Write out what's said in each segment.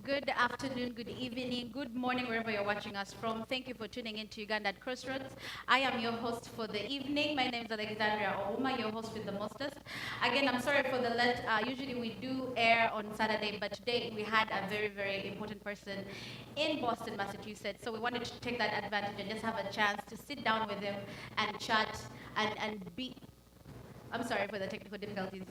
Good afternoon, good evening, good morning, wherever you're watching us from. Thank you for tuning in to Uganda Crossroads. I am your host for the evening. My name is Alexandria Ouma, your host with the mostest. Again, I'm sorry for the late. Usually we do air on Saturday, but today we had a very, very important person in Boston, Massachusetts. So we wanted to take that advantage and just have a chance to sit down with him and chat and be. I'm sorry for the technical difficulties.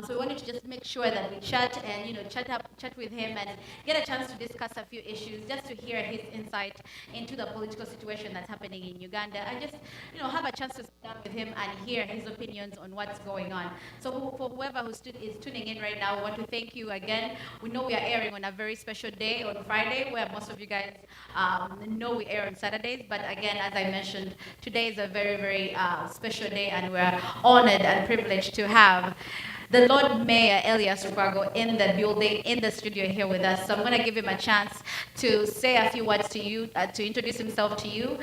So we wanted to just make sure that we chat and chat with him and get a chance to discuss a few issues, just to hear his insight into the political situation that's happening in Uganda, and just have a chance to sit down with him and hear his opinions on what's going on. So for whoever is tuning in right now, we want to thank you again. We know we are airing on a very special day on Friday, where most of you guys know we air on Saturdays. But again, as I mentioned, today is a very, very special day, and we're honored and privileged to have the Lord Mayor Elias Rubago in the building, in the studio here with us. So I'm going to give him a chance to say a few words to you, to introduce himself to you,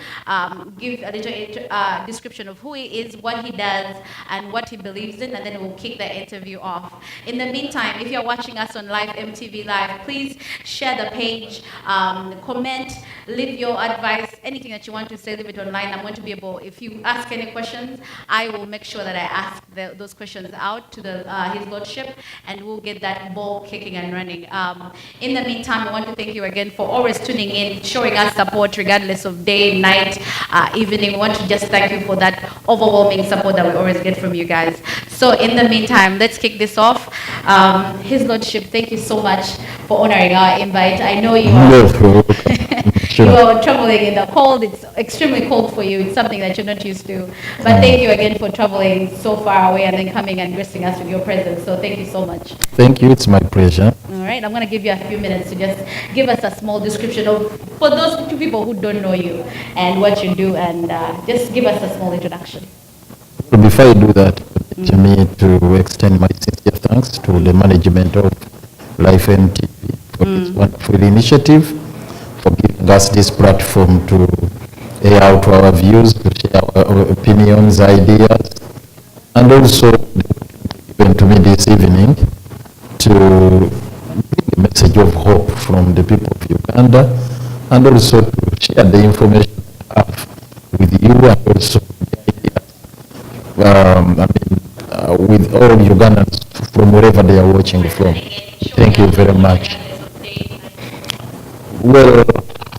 give a little description of who he is, what he does, and what he believes in, and then we'll kick the interview off. In the meantime, if you're watching us on live MTV Live, please share the page, comment, leave your advice, anything that you want to say, leave it online. I'm going to be able, if you ask any questions, I will make sure that I ask those questions out to his lordship, and we'll get that ball kicking and running. In the meantime, I want to thank you again for always tuning in, showing us support regardless of day, night, evening. We want to just thank you for that overwhelming support that we always get from you guys. So in the meantime, let's kick this off. His lordship, thank you so much for honoring our invite. I know you are you are traveling in the cold. It's extremely cold for you. It's something that you're not used to. But thank you again for traveling so far away and then coming and gracing us with your presence. So thank you so much. Thank you. It's my pleasure. All right. I'm going to give you a few minutes to just give us a small description of, for those two people who don't know you and what you do, and just give us a small introduction. Before I do that, to me to extend my sincere thanks to the management of Life MTV for this wonderful initiative, for giving us this platform to air out our views, to share our opinions, ideas, and also given to me this evening to bring a message of hope from the people of Uganda, and also to share the information I have with you, and also the ideas, with all Ugandans from wherever they are watching from. Thank you very much. Well,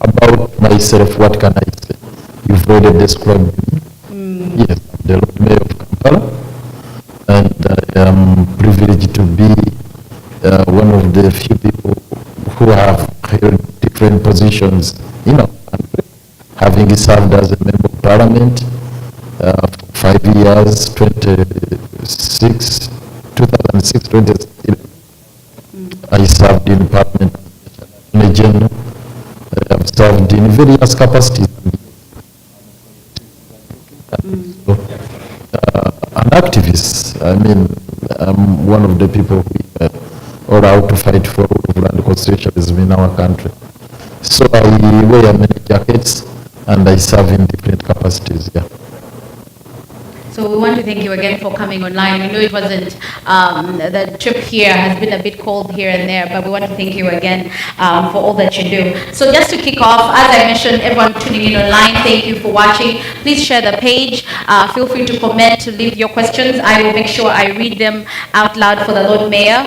about myself, what can I say? You've already described me. Yes, the Lord Mayor of Kampala, and I am privileged to be one of the few people who have held different positions in our country, having served as a member of parliament for 5 years, 2006, 2016. I served in parliament as general. I have served in various capacities. An activist. I mean, I'm one of the people who are out to fight for rule of land constitutionalism in our country. So I wear many jackets and I serve in different capacities. Yeah. So we want to thank you again for coming online. We know it wasn't, the trip here has been a bit cold here and there, but we want to thank you again for all that you do. So just to kick off, as I mentioned, everyone tuning in online, thank you for watching. Please share the page. Feel free to comment, to leave your questions. I will make sure I read them out loud for the Lord Mayor.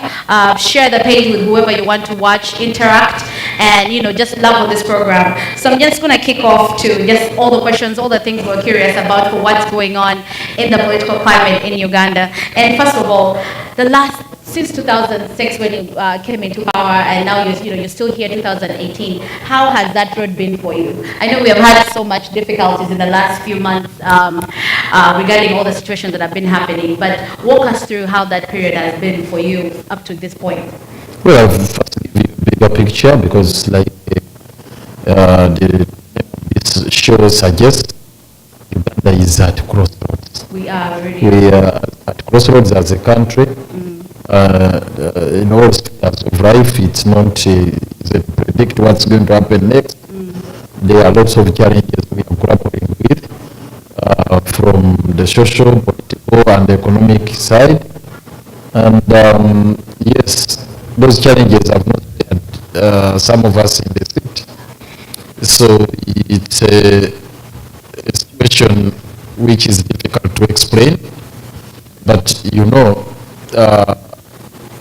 Share the page with whoever you want to watch, interact, and just love on this program. So I'm just going to kick off to just all the questions, all the things we're curious about for what's going on in the political climate in Uganda. And first of all, since 2006 when you came into power, and now you're still here 2018, how has that road been for you? I know we have had so much difficulties in the last few months regarding all the situations that have been happening, but walk us through how that period has been for you up to this point. Well, first to give you a bigger picture, because like this show suggests, Uganda is at crossroads. We are really. We are at crossroads as a country. In all spheres of life, it's not easy to predict what's going to happen next. There are lots of challenges we are grappling with, from the social, political, and economic side. And yes, those challenges have not spared some of us in the city. So it's a situation which is difficult to explain, but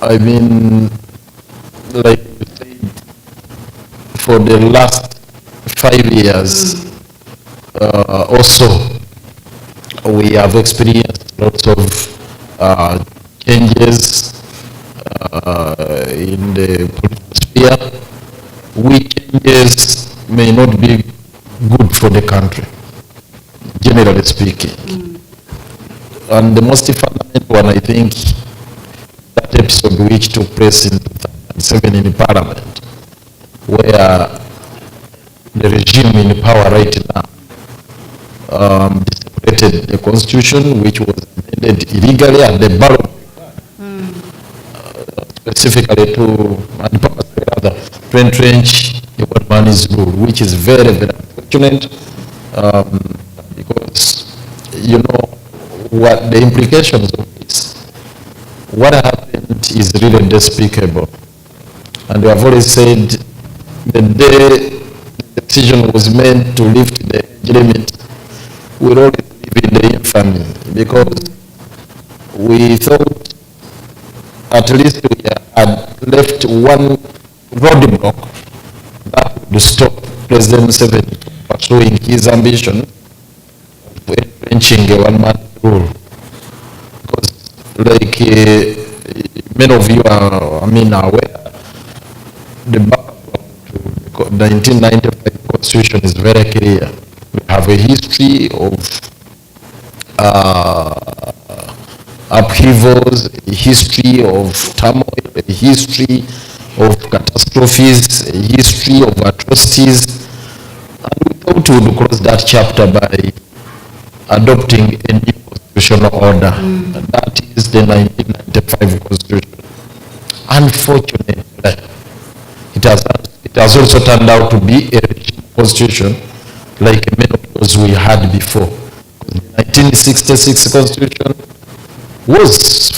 I mean, like you said, for the last 5 years also, we have experienced lots of changes in the political sphere, which changes may not be good for the country, generally speaking. And the most fundamental one, I think, that episode which took place in 2007 in Parliament, where the regime in power right now disappointed the constitution, which was amended illegally at the ballot, specifically to entrench the one man's rule, which is very, very unfortunate, because what the implications of this, what happened is really despicable. And we have already said the day the decision was made to lift the age limit, we already live in the infamy, because we thought at least we had left one roadblock that would stop President Museveni pursuing his ambition of entrenching a one-man rule. Because like many of you are, aware, the background to the 1995 Constitution is very clear. We have a history of upheavals, a history of turmoil, a history of catastrophes, a history of atrocities, and we thought we would close that chapter by adopting a new constitutional order, and that is the 1995 Constitution. Unfortunately, it has also turned out to be a constitution like many of those we had before. The 1966 Constitution was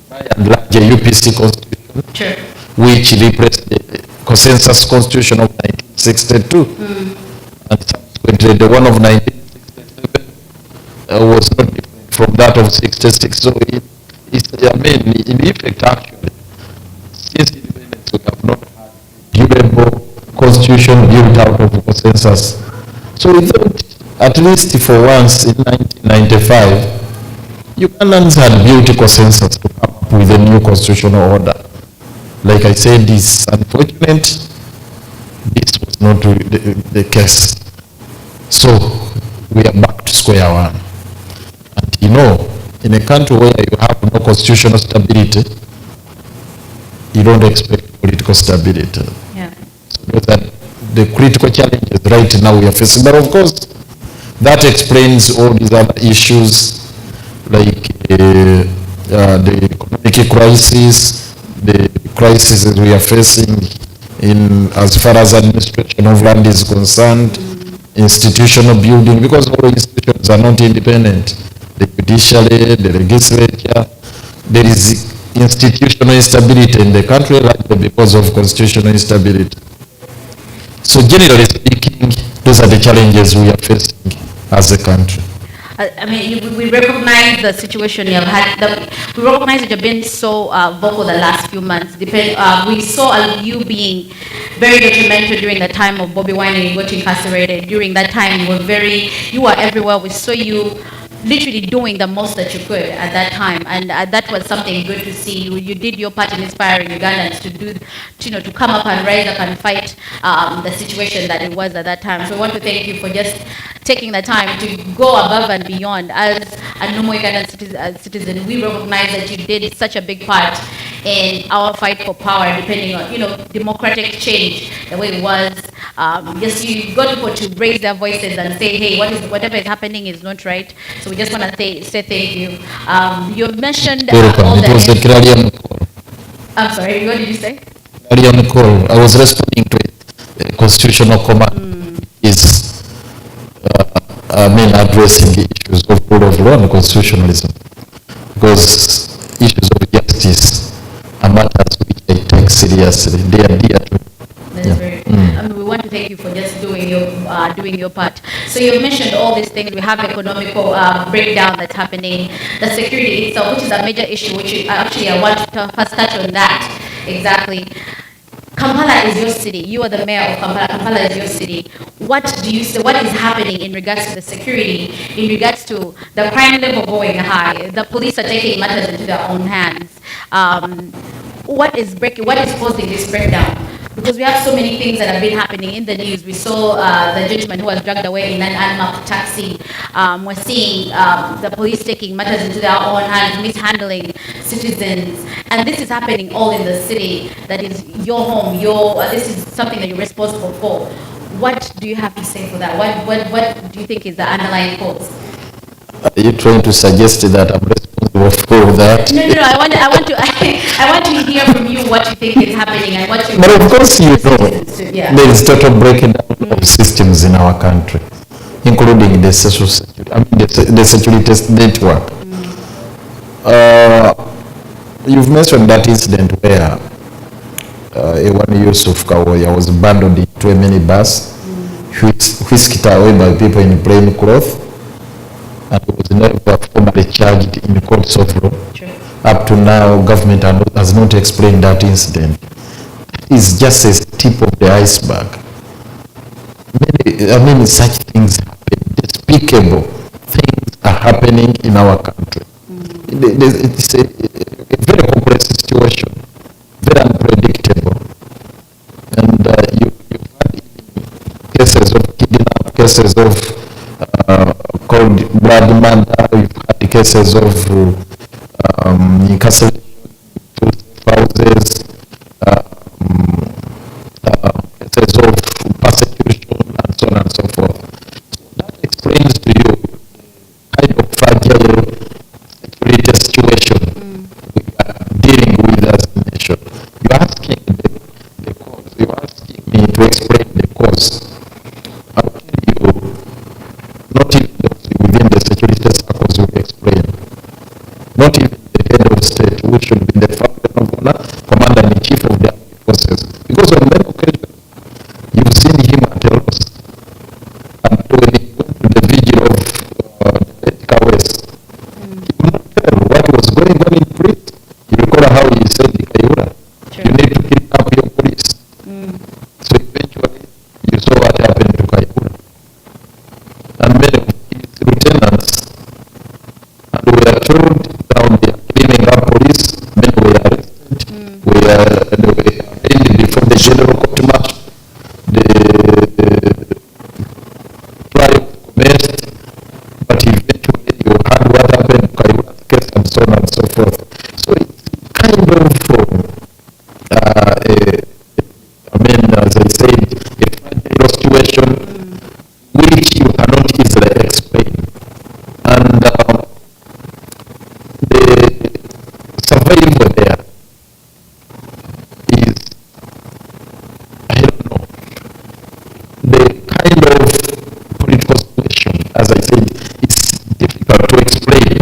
by and large a UPC Constitution, Sure. which replaced the consensus Constitution of 1962. And subsequently, the one of 1967 was not different from that of 66. So in effect, actually, since independence, we have not had a durable constitution built out of consensus. So we thought, at least for once in 1995, Ugandans had built a consensus to come up with a new constitutional order. Like I said, it's unfortunate. This was not the case. So we are back to square one. And in a country where you have no constitutional stability, you don't expect political stability. Yeah. So those are the critical challenges right now we are facing. But of course, that explains all these other issues like the economic crisis, the crisis that we are facing in as far as administration of land is concerned, institutional building, because all institutions are not independent. They judiciary, the legislature. There is institutional instability in the country largely because of constitutional instability. So generally speaking, those are the challenges we are facing as a country. I mean, we recognize the situation you've had. We recognize that you've been so vocal the last few months. We saw you being very detrimental during the time of Bobby Wine and you got incarcerated. During that time, you were everywhere. We saw you literally doing the most that you could at that time, and that was something good to see. You did your part in inspiring Ugandans to come up and rise up and fight the situation that it was at that time. So we want to thank you for just taking the time to go above and beyond. As a normal Ugandan citizen, we recognize that you did such a big part in our fight for power, depending on democratic change the way it was. Yes, you got people to raise their voices and say, hey, whatever is happening is not right. So we just want to say thank you. You mentioned all it was the Clarion call. I'm sorry, what did you say? Clarion call. I was responding to it. The constitutional command is addressing the issues of rule of law and constitutionalism, because issues of justice are matters which I take seriously. They are dear to me. That's very we want to thank you for just doing your part. So you mentioned all these things. We have economical breakdown that's happening, the security itself, which is a major issue, which I want to first touch on that. Exactly. Kampala is your city. You are the mayor of Kampala. Kampala is your city. What do you say? What is happening in regards to the security, in regards to the crime level going high? The police are taking matters into their own hands. What is causing this breakdown? Because we have so many things that have been happening in the news. We saw the gentleman who was dragged away in an unmarked taxi. We're seeing the police taking matters into their own hands, mishandling citizens. And this is happening all in the city. That is your home. This is something that you're responsible for. What do you have to say for that? What do you think is the underlying cause? Are you trying to suggest that I'm responsible for that? No. I want to hear from you what you think is happening and what you. But of course, there is total breaking down of systems in our country, including the social security, the security network. You've mentioned that incident where Ewan Yusuf Kawoya was abandoned into a minibus, whisked away by people in plain cloth, and was never formally charged in the courts of law. Sure. Up to now, government has not explained that incident. It's just a tip of the iceberg. Such things happen. Despicable things are happening in our country. It's a very complex situation, very unpredictable. And you've had cases of kidnapping, cases of called blood murder, you've had cases of incarceration, spouses, cases of persecution, and so on and so forth. So that explains to you kind of fragile security situation we are dealing with as a nation. You're asking the cause. You're asking me to explain the cause. I'll tell you, not even those within the security circles will explain. Not even the head of state, who should be the fountain of honor, commander-in-chief of the armed forces. Because on many occasions, you've seen him at a loss. And when he went to the vigil of the Ethical West, he could not tell what was going on in police. You recall how he said, Kayura, Sure. you need to kidnap your police. So eventually, you saw what happened to Kayura. And many of his lieutenants, and we are told down there cleaning up police, many were arrested, they were arraigned before the general court martial, the trial commenced, but eventually you heard what happened to Kayura's case and so on and so forth. So it's kind of, as I said, a fragile situation which you cannot easily explain. And the survival there is, I don't know, the kind of political situation, as I said, is difficult to explain.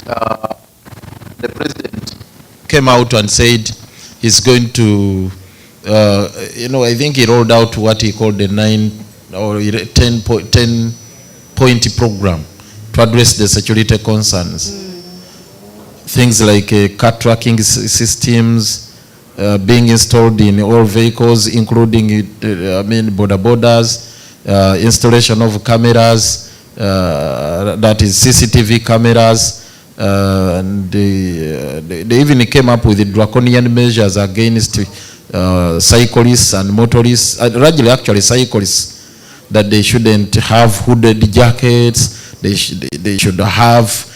the president came out and said he's going to, I think he rolled out what he called the 9 or 10 point program to address the security concerns. Things like car tracking systems being installed in all vehicles, including, border borders, installation of cameras, that is CCTV cameras, and they even came up with draconian measures against cyclists and motorists, largely actually cyclists, that they shouldn't have hooded jackets, they should have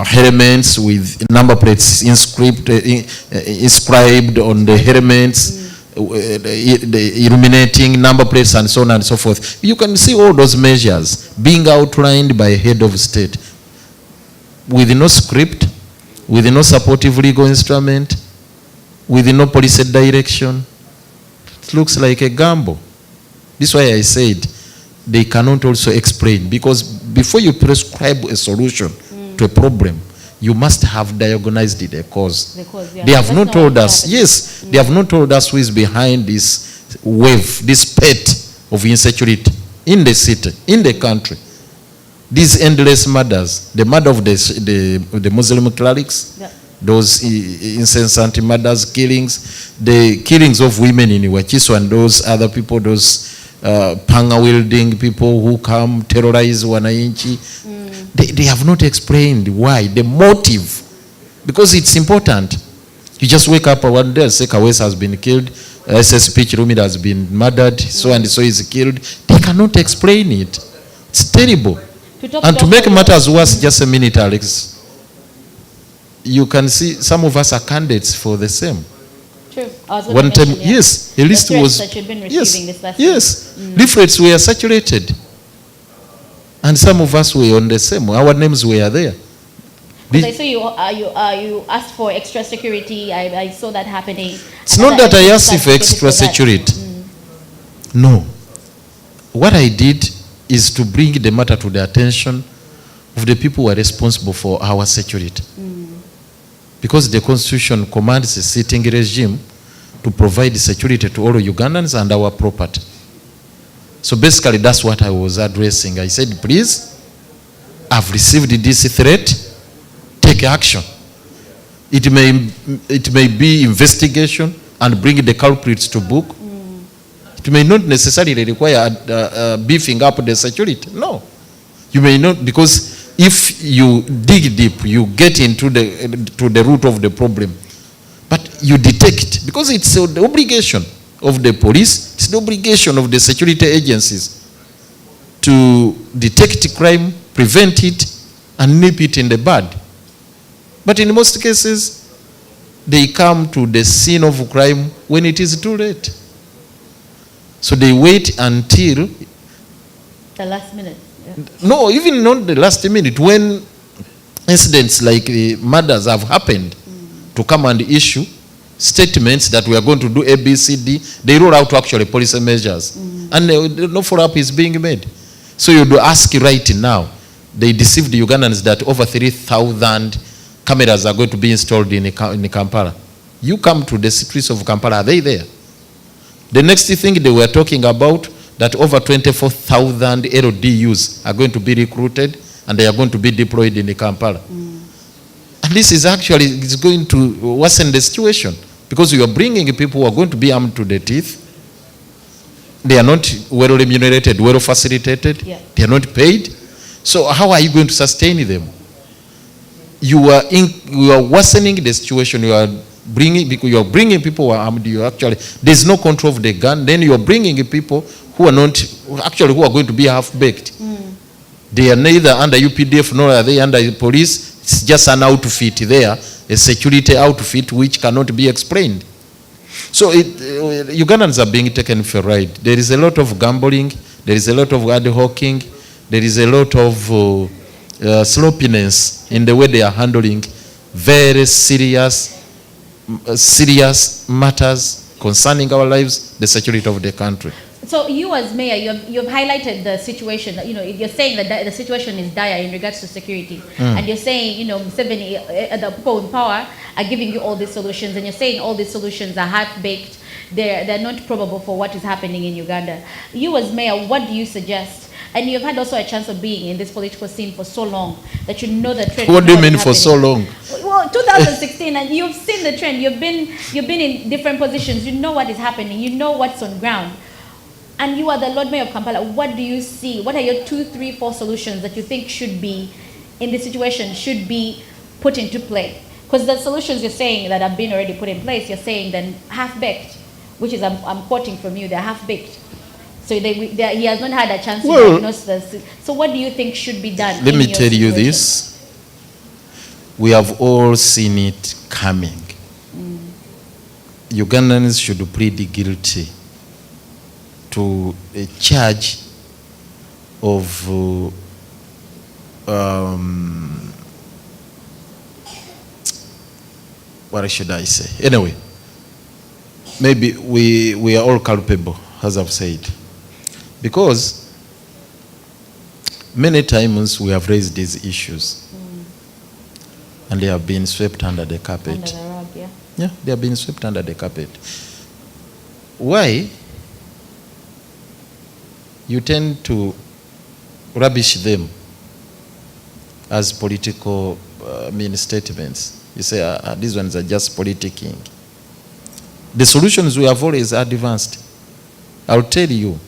helmets with number plates inscribed on the helmets, the illuminating number plates and so on and so forth. You can see all those measures being outlined by a head of state with no script, with no supportive legal instrument, with no policy direction. It looks like a gamble. This is why I said they cannot also explain, because before you prescribe a solution to a problem, you must have diagnosed the cause. Yeah. They have not told us, yes, they have not told us who is behind this wave, this spate of insecurity in the city, in the country. These endless murders, the murder of the Muslim clerics, yeah, those incessant murders, killings, the killings of women in Iwachiso and those other people, those panga-wielding people who come terrorize Wananchi. They have not explained why, the motive, because it's important. You just wake up one day and say Kawes has been killed, SSP Chirumira has been murdered, so and so is killed. They cannot explain it. It's terrible. And to make matters worse, just a minute, Alex, you can see some of us are candidates for the same. True. One time, yes, a list was, that you'd been receiving yes, this last yes, leaflets were saturated. And some of us were on the same. Our names were there. I saw you asked for extra security. I saw that happening. It's not that I asked for extra security. No. What I did is to bring the matter to the attention of the people who are responsible for our security. Because the Constitution commands the sitting regime to provide security to all Ugandans and our property. So basically that's what I was addressing. I said, please, I've received this threat, take action. It may be investigation and bring the culprits to book. It may not necessarily require beefing up the security. No. You may not, because if you dig deep, you get into the root of the problem. But you detect, because it's the obligation of the police, it's the obligation of the security agencies to detect crime, prevent it, and nip it in the bud. But in most cases, they come to the scene of crime when it is too late. So they wait until the last minute. Yeah. No, even not the last minute, when incidents like murders have happened, to come and issue statements that we are going to do A, B, C, D. They roll out actually policy measures. And no follow-up is being made. So you do ask right now, they deceived the Ugandans that over 3,000 cameras are going to be installed in Kampala. You come to the streets of Kampala, are they there? The next thing they were talking about, that over 24,000 LDUs are going to be recruited and they are going to be deployed in Kampala. And this is actually going to worsen the situation, because you are bringing people who are going to be armed to the teeth. They are not well remunerated, well facilitated. Yeah. They are not paid. So how are you going to sustain them? You are worsening the situation. You are bringing people who are armed. There's no control of the gun. Then you are bringing people who are who are going to be half-baked. They are neither under UPDF nor are they under the police. It's just an outfit there, a security outfit which cannot be explained. So Ugandans are being taken for a ride. There is a lot of gambling. There is a lot of ad hocing. There is a lot of sloppiness in the way they are handling very serious matters concerning our lives, the security of the country. So you as mayor, you've highlighted the situation. You know, you're saying that the situation is dire in regards to security, and you're saying, you know, Museveni, the people in power are giving you all these solutions, and you're saying all these solutions are half-baked. They're not probable for what is happening in Uganda. You as mayor, what do you suggest? And you've had also a chance of being in this political scene for so long that you know the trend. What do you mean for so long? Well, 2016, and you've seen the trend. You've been in different positions. You know what is happening. You know what's on ground. And you are the Lord Mayor of Kampala. What do you see? What are your 2, 3, 4 solutions that you think should be, in this situation, should be put into play? Because the solutions you're saying that have been already put in place, you're saying then half-baked, which is, I'm quoting from you, they're half-baked. So he has not had a chance to diagnose this. So what do you think should be done? Let me tell you this. We have all seen it coming. Ugandans should plead guilty to a charge of what should I say? Anyway, maybe we are all culpable, as I've said, because many times we have raised these issues and they have been swept under the carpet. Under the rug, yeah. Yeah, they have been swept under the carpet. Why? You tend to rubbish them as political statements. You say, these ones are just politicking. The solutions we have always advanced. I'll tell you.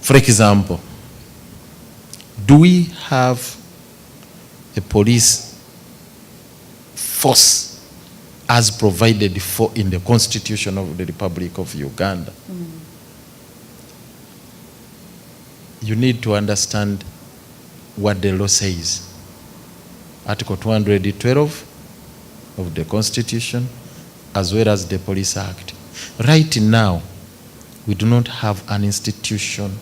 For example, do we have a police force as provided for in the Constitution of the Republic of Uganda? You need to understand what the law says. Article 212 of the Constitution, as well as the Police Act. Right now, we do not have an institution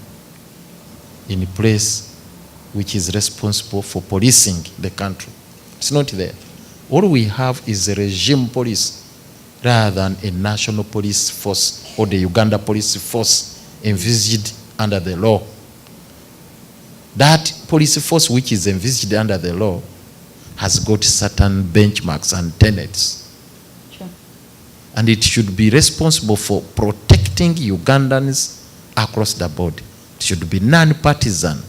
in place which is responsible for policing the country. It's not there. All we have is a regime police rather than a national police force or the Uganda police force envisaged under the law. That police force which is envisaged under the law has got certain benchmarks and tenets. Sure. And it should be responsible for protecting Ugandans across the board. It should be non-partisan,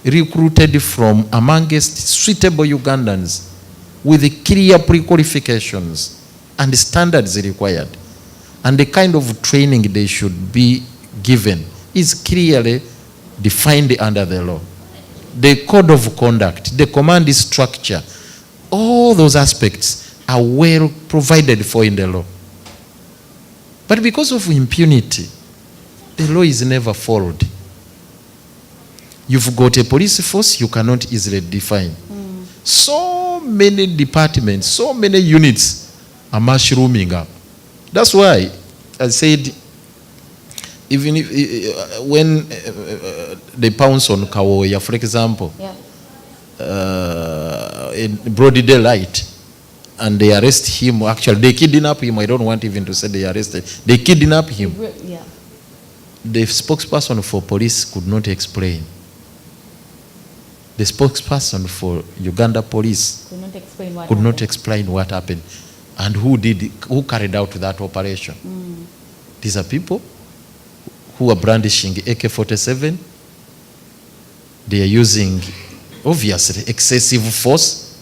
recruited from amongst suitable Ugandans with clear pre-qualifications and standards required. And the kind of training they should be given is clearly defined under the law. The code of conduct, the command structure, all those aspects are well provided for in the law. But because of impunity, the law is never followed. You've got a police force you cannot easily define. So many departments, so many units are mushrooming up. That's why I said, even if, when they pounce on Kawoya, for example, in broad daylight, and they arrest him, actually they kidnap him, I don't want even to say they arrested, they kidnap him. Yeah. The spokesperson for police could not explain. The spokesperson for Uganda police could not explain what happened and who carried out that operation. These are people who are brandishing AK-47. They are using, obviously, excessive force.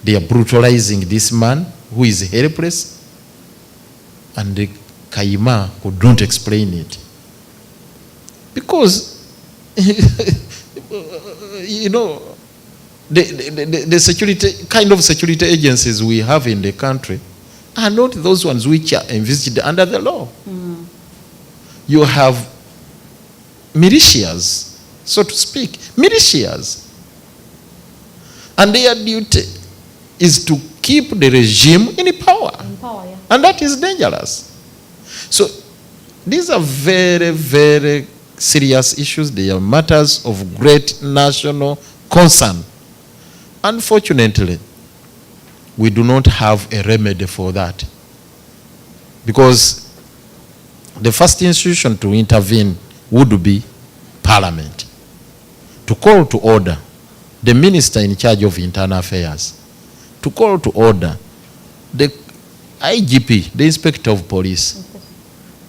They are brutalizing this man who is helpless. And the Kaima could not explain it. Because, you know, the security, kind of security agencies we have in the country are not those ones which are envisaged under the law. You have militias, so to speak, militias. And their duty is to keep the regime in power. Yeah. And that is dangerous. So these are very, very serious issues. They are matters of great national concern. Unfortunately, we do not have a remedy for that. Because the first institution to intervene would be Parliament, to call to order the minister in charge of internal affairs, to call to order the IGP, the inspector of police,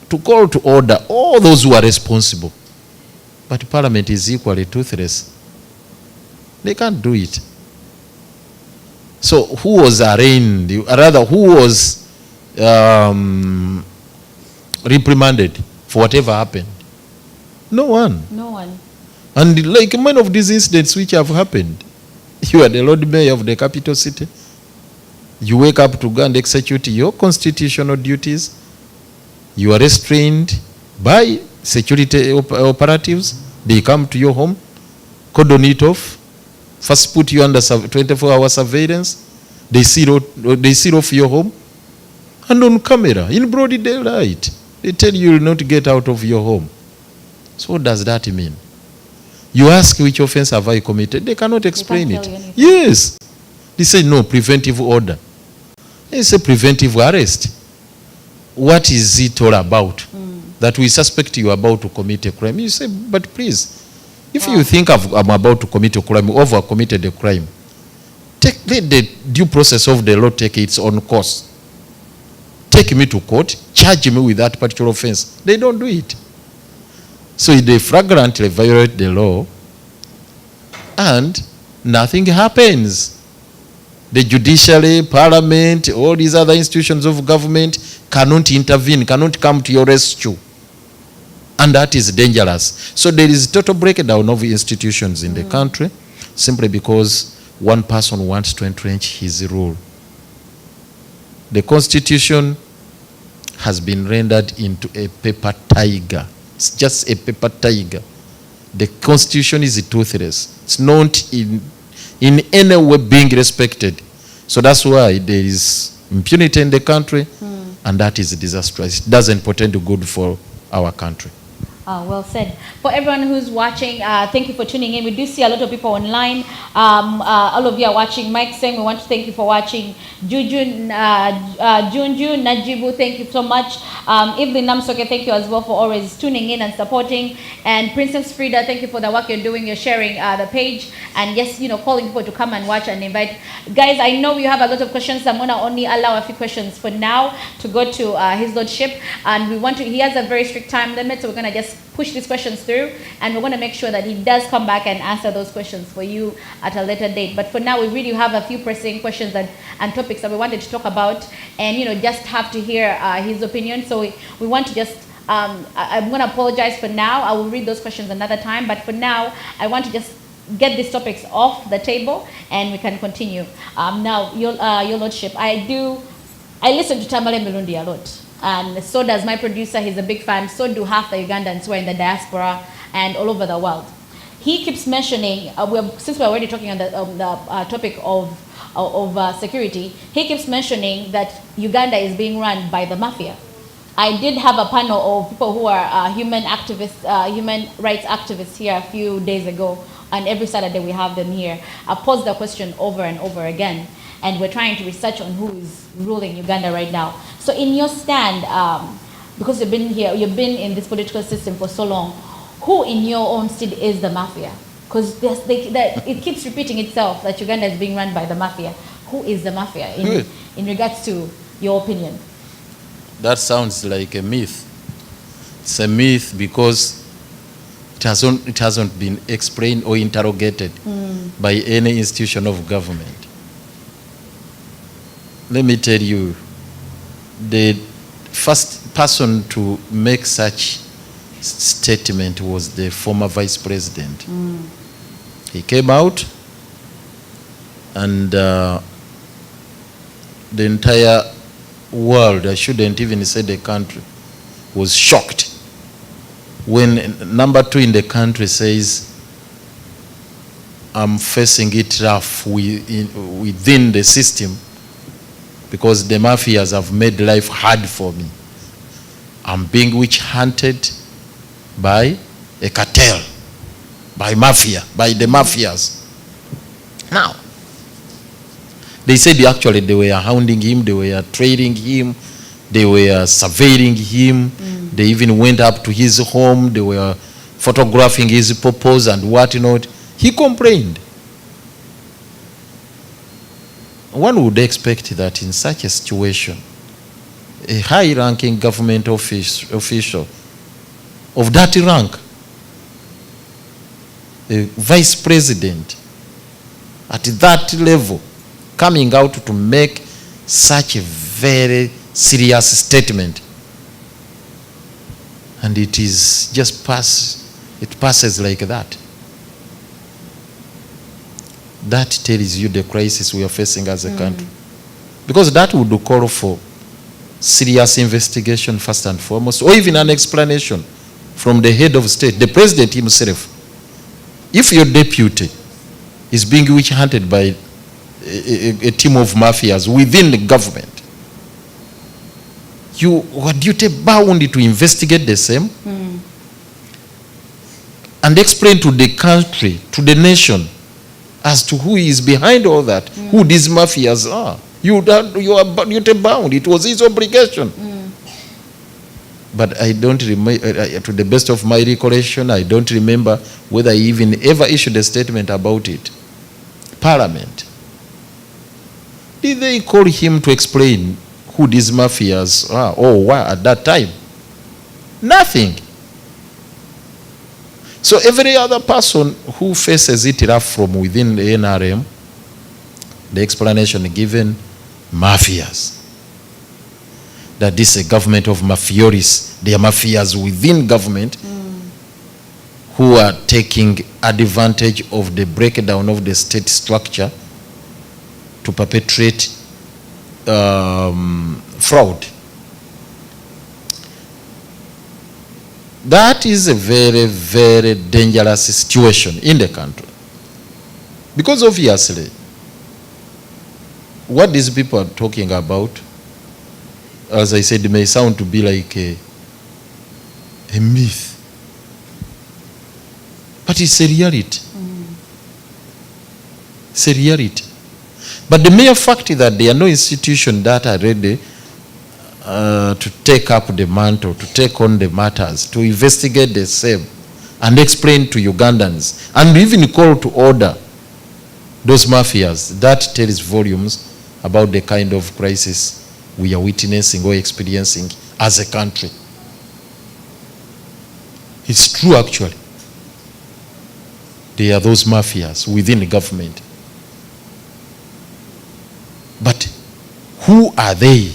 to call to order all those who are responsible. But Parliament is equally toothless. They can't do it. So who was arraigned, rather who was reprimanded for whatever happened? No one. No one. And like many of these incidents which have happened, you are the Lord Mayor of the capital city. You wake up to go and execute your constitutional duties. You are restrained by security operatives. They come to your home, cordon it off, first put you under 24-hour surveillance. They seal off your home. And on camera, in broad daylight, they tell you will not get out of your home. So what does that mean? You ask which offense have I committed, they cannot explain it. Yes. They say no, preventive order. They say preventive arrest. What is it all about? That we suspect you are about to commit a crime. You say, but please, if you think I'm about to commit a crime, over committed a crime, let the due process of the law take its own course. Take me to court, charge me with that particular offense. They don't do it. So they flagrantly violate the law and nothing happens. The judiciary, parliament, all these other institutions of government cannot intervene, cannot come to your rescue. And that is dangerous. So there is total breakdown of institutions in the country simply because one person wants to entrench his rule. The Constitution has been rendered into a paper tiger. It's just a paper tiger. The Constitution is toothless. It's not in any way being respected. So that's why there is impunity in the country, and that is disastrous. It doesn't portend good for our country. Well said. For everyone who's watching, thank you for tuning in. We do see a lot of people online. All of you are watching. Mike saying we want to thank you for watching. Junju Najibu, thank you so much. Evelyn Namsoke, thank you as well for always tuning in and supporting. And Princess Frida, thank you for the work you're doing. You're sharing the page. And yes, calling people to come and watch and invite. Guys, I know you have a lot of questions. I'm going to only allow a few questions for now to go to His Lordship. And he has a very strict time limit, so we're going to just push these questions through, and we're going to make sure that he does come back and answer those questions for you at a later date. But for now, we really have a few pressing questions and topics that we wanted to talk about, and just have to hear his opinion. So we want to just I'm going to apologize for now. I will read those questions another time, but for now I want to just get these topics off the table and we can continue. Now, your Lordship, I listen to Tamale Milundi a lot. And so does my producer. He's a big fan. So do half the Ugandans who are in the diaspora and all over the world. He keeps mentioning, since we're already talking on the topic of security, he keeps mentioning that Uganda is being run by the mafia. I did have a panel of people who are human rights activists here a few days ago, and every Saturday we have them here. I posed the question over and over again, and we're trying to research on who is ruling Uganda right now. So in your stand, because you've been here, you've been in this political system for so long, who in your own state is the mafia? Because it keeps repeating itself that Uganda is being run by the mafia. Who is the mafia in regards to your opinion? That sounds like a myth. It's a myth because it hasn't been explained or interrogated by any institution of government. Let me tell you, the first person to make such statement was the former vice president. He came out and the entire world, I shouldn't even say the country, was shocked when number 2 in the country says, I'm facing it rough within the system because the mafias have made life hard for me. I'm being witch hunted by a cartel, by mafia, by the mafias. Now, they said actually they were hounding him, they were trailing him, they were surveilling him, They even went up to his home. They were photographing his purpose and whatnot. He complained. One would expect that in such a situation, a high-ranking government official of that rank, a vice president at that level, coming out to make such a very serious statement, and it is just passes like that. That tells you the crisis we are facing as a country. Because that would call for serious investigation first and foremost, or even an explanation from the head of state, the president himself. If your deputy is being witch-hunted by a team of mafias within the government, you are duty bound to investigate the same and explain to the country, to the nation, as to who is behind all that, who these mafias are. You are duty bound. It was his obligation. But I don't remember, to the best of my recollection, I don't remember whether he even ever issued a statement about it. Parliament. Did they call him to explain who these mafias are or were at that time? Nothing. So every other person who faces it rough from within the NRM, the explanation given, mafias. That this is a government of mafioris. They are mafias within government who are taking advantage of the breakdown of the state structure to perpetrate fraud. That is a very, very dangerous situation in the country. Because obviously, what these people are talking about, as I said, may sound to be like a myth. But it's a reality. It's a reality. But the mere fact that there are no institutions that are ready to take up the mantle, to take on the matters, to investigate the same, and explain to Ugandans, and even call to order those mafias, that tells volumes about the kind of crisis we are witnessing or experiencing as a country. It's true, actually. There are those mafias within the government. But who are they?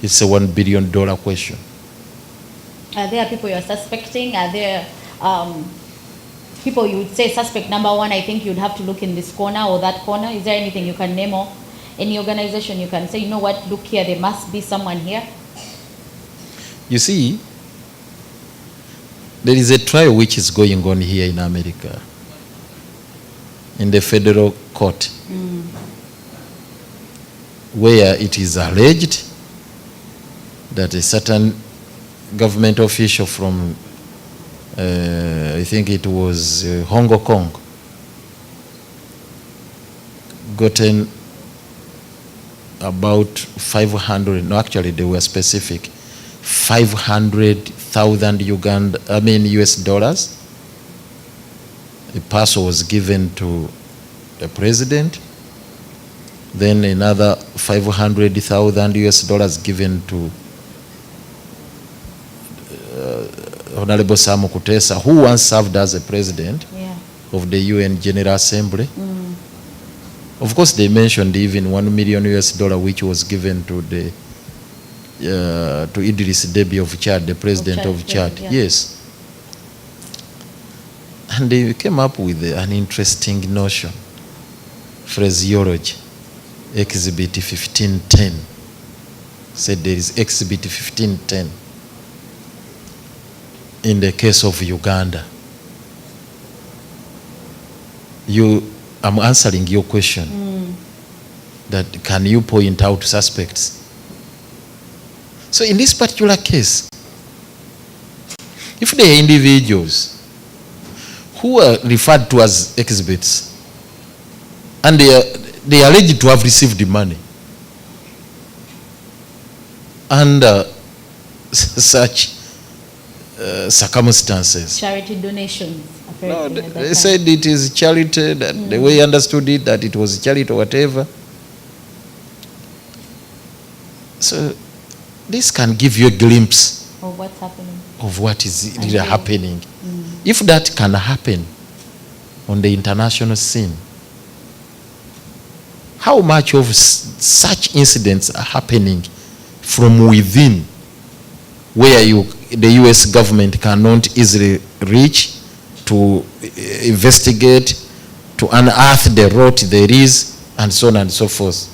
It's a $1 billion question. Are there people you're suspecting? Are there people you would say suspect number one, I think you'd have to look in this corner or that corner? Is there anything you can name, or any organization you can say, you know what, look here, there must be someone here? You see, there is a trial which is going on here in America, in the federal court, where it is alleged that a certain government official from, I think it was Hong Kong, gotten about 500, no, actually they were specific, 500,000 US dollars. A parcel was given to the president. Then another 500,000 US dollars given to Honorable Samu Kutesa, who once served as a president of the UN General Assembly. Of course, they mentioned even $1 million US dollar, which was given to the to Idris Deby of Chad, the president of Chad. Yes. And they came up with an interesting notion, phraseology, Exhibit 1510. Said there is Exhibit 1510 in the case of Uganda. I'm answering your question. That can you point out suspects? So in this particular case, if there are individuals who are referred to as exhibits and they are alleged to have received the money, and such circumstances. Charity donations. No, Apparently, at that they time. said it is charity, that the way I understood it, that it was charity or whatever. So this can give you a glimpse Of what's happening. of what is really Okay. happening. If that can happen on the international scene, how much of such incidents are happening from within, where the US government cannot easily reach to investigate, to unearth the rot there is, and so on and so forth.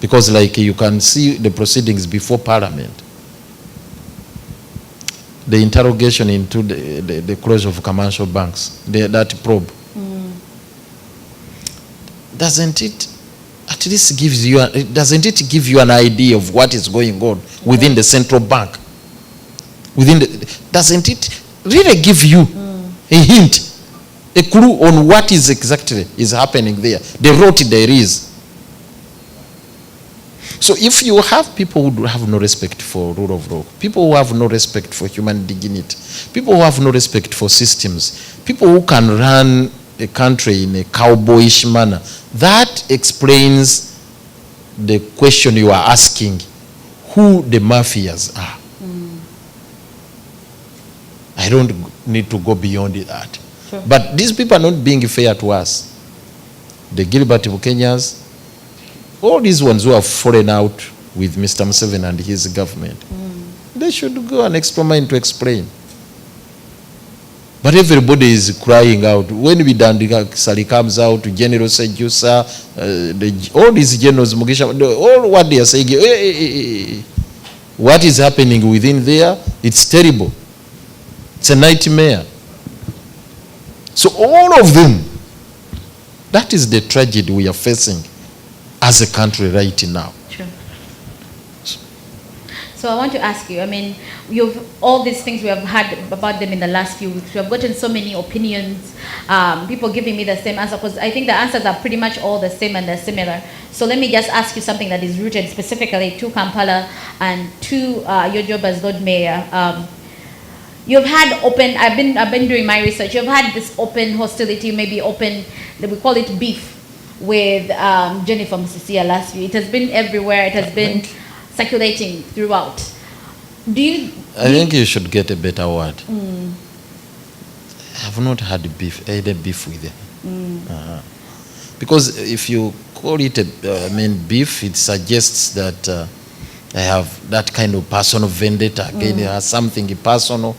Because like you can see the proceedings before Parliament, the interrogation into the closure of commercial banks, that probe. Doesn't it at least doesn't it give you an idea of what is going on within the central bank? Doesn't it really give you a hint, a clue on what is exactly is happening there, the rot there is? So if you have people who have no respect for rule of law, people who have no respect for human dignity, people who have no respect for systems, people who can run a country in a cowboyish manner, that explains the question you are asking, who the mafias are. I don't need to go beyond that. Sure. But these people are not being fair to us. The Gilbert Bukenyas, all these ones who have fallen out with Mr. Museveni and his government, they should go an extra mile to explain. But everybody is crying out. When Sali comes out, General Sejusa, all these generals, Mugisha, all what they are saying, what is happening within there, it's terrible. It's a nightmare. So all of them, that is the tragedy we are facing as a country right now. Sure. So I want to ask you, I mean, all these things we have had about them in the last few weeks, we have gotten so many opinions, people giving me the same answer, because I think the answers are pretty much all the same and they're similar. So let me just ask you something that is rooted specifically to Kampala and to your job as Lord Mayor. You've had open, I've been doing my research, you've had this open hostility, maybe open, we call it beef, with Jennifer Musisia last year. It has been everywhere, it has been circulating throughout. I think you should get a better word. I have not had beef, either beef with them. Because if you call it beef, it suggests that I have that kind of personal vendetta against something personal.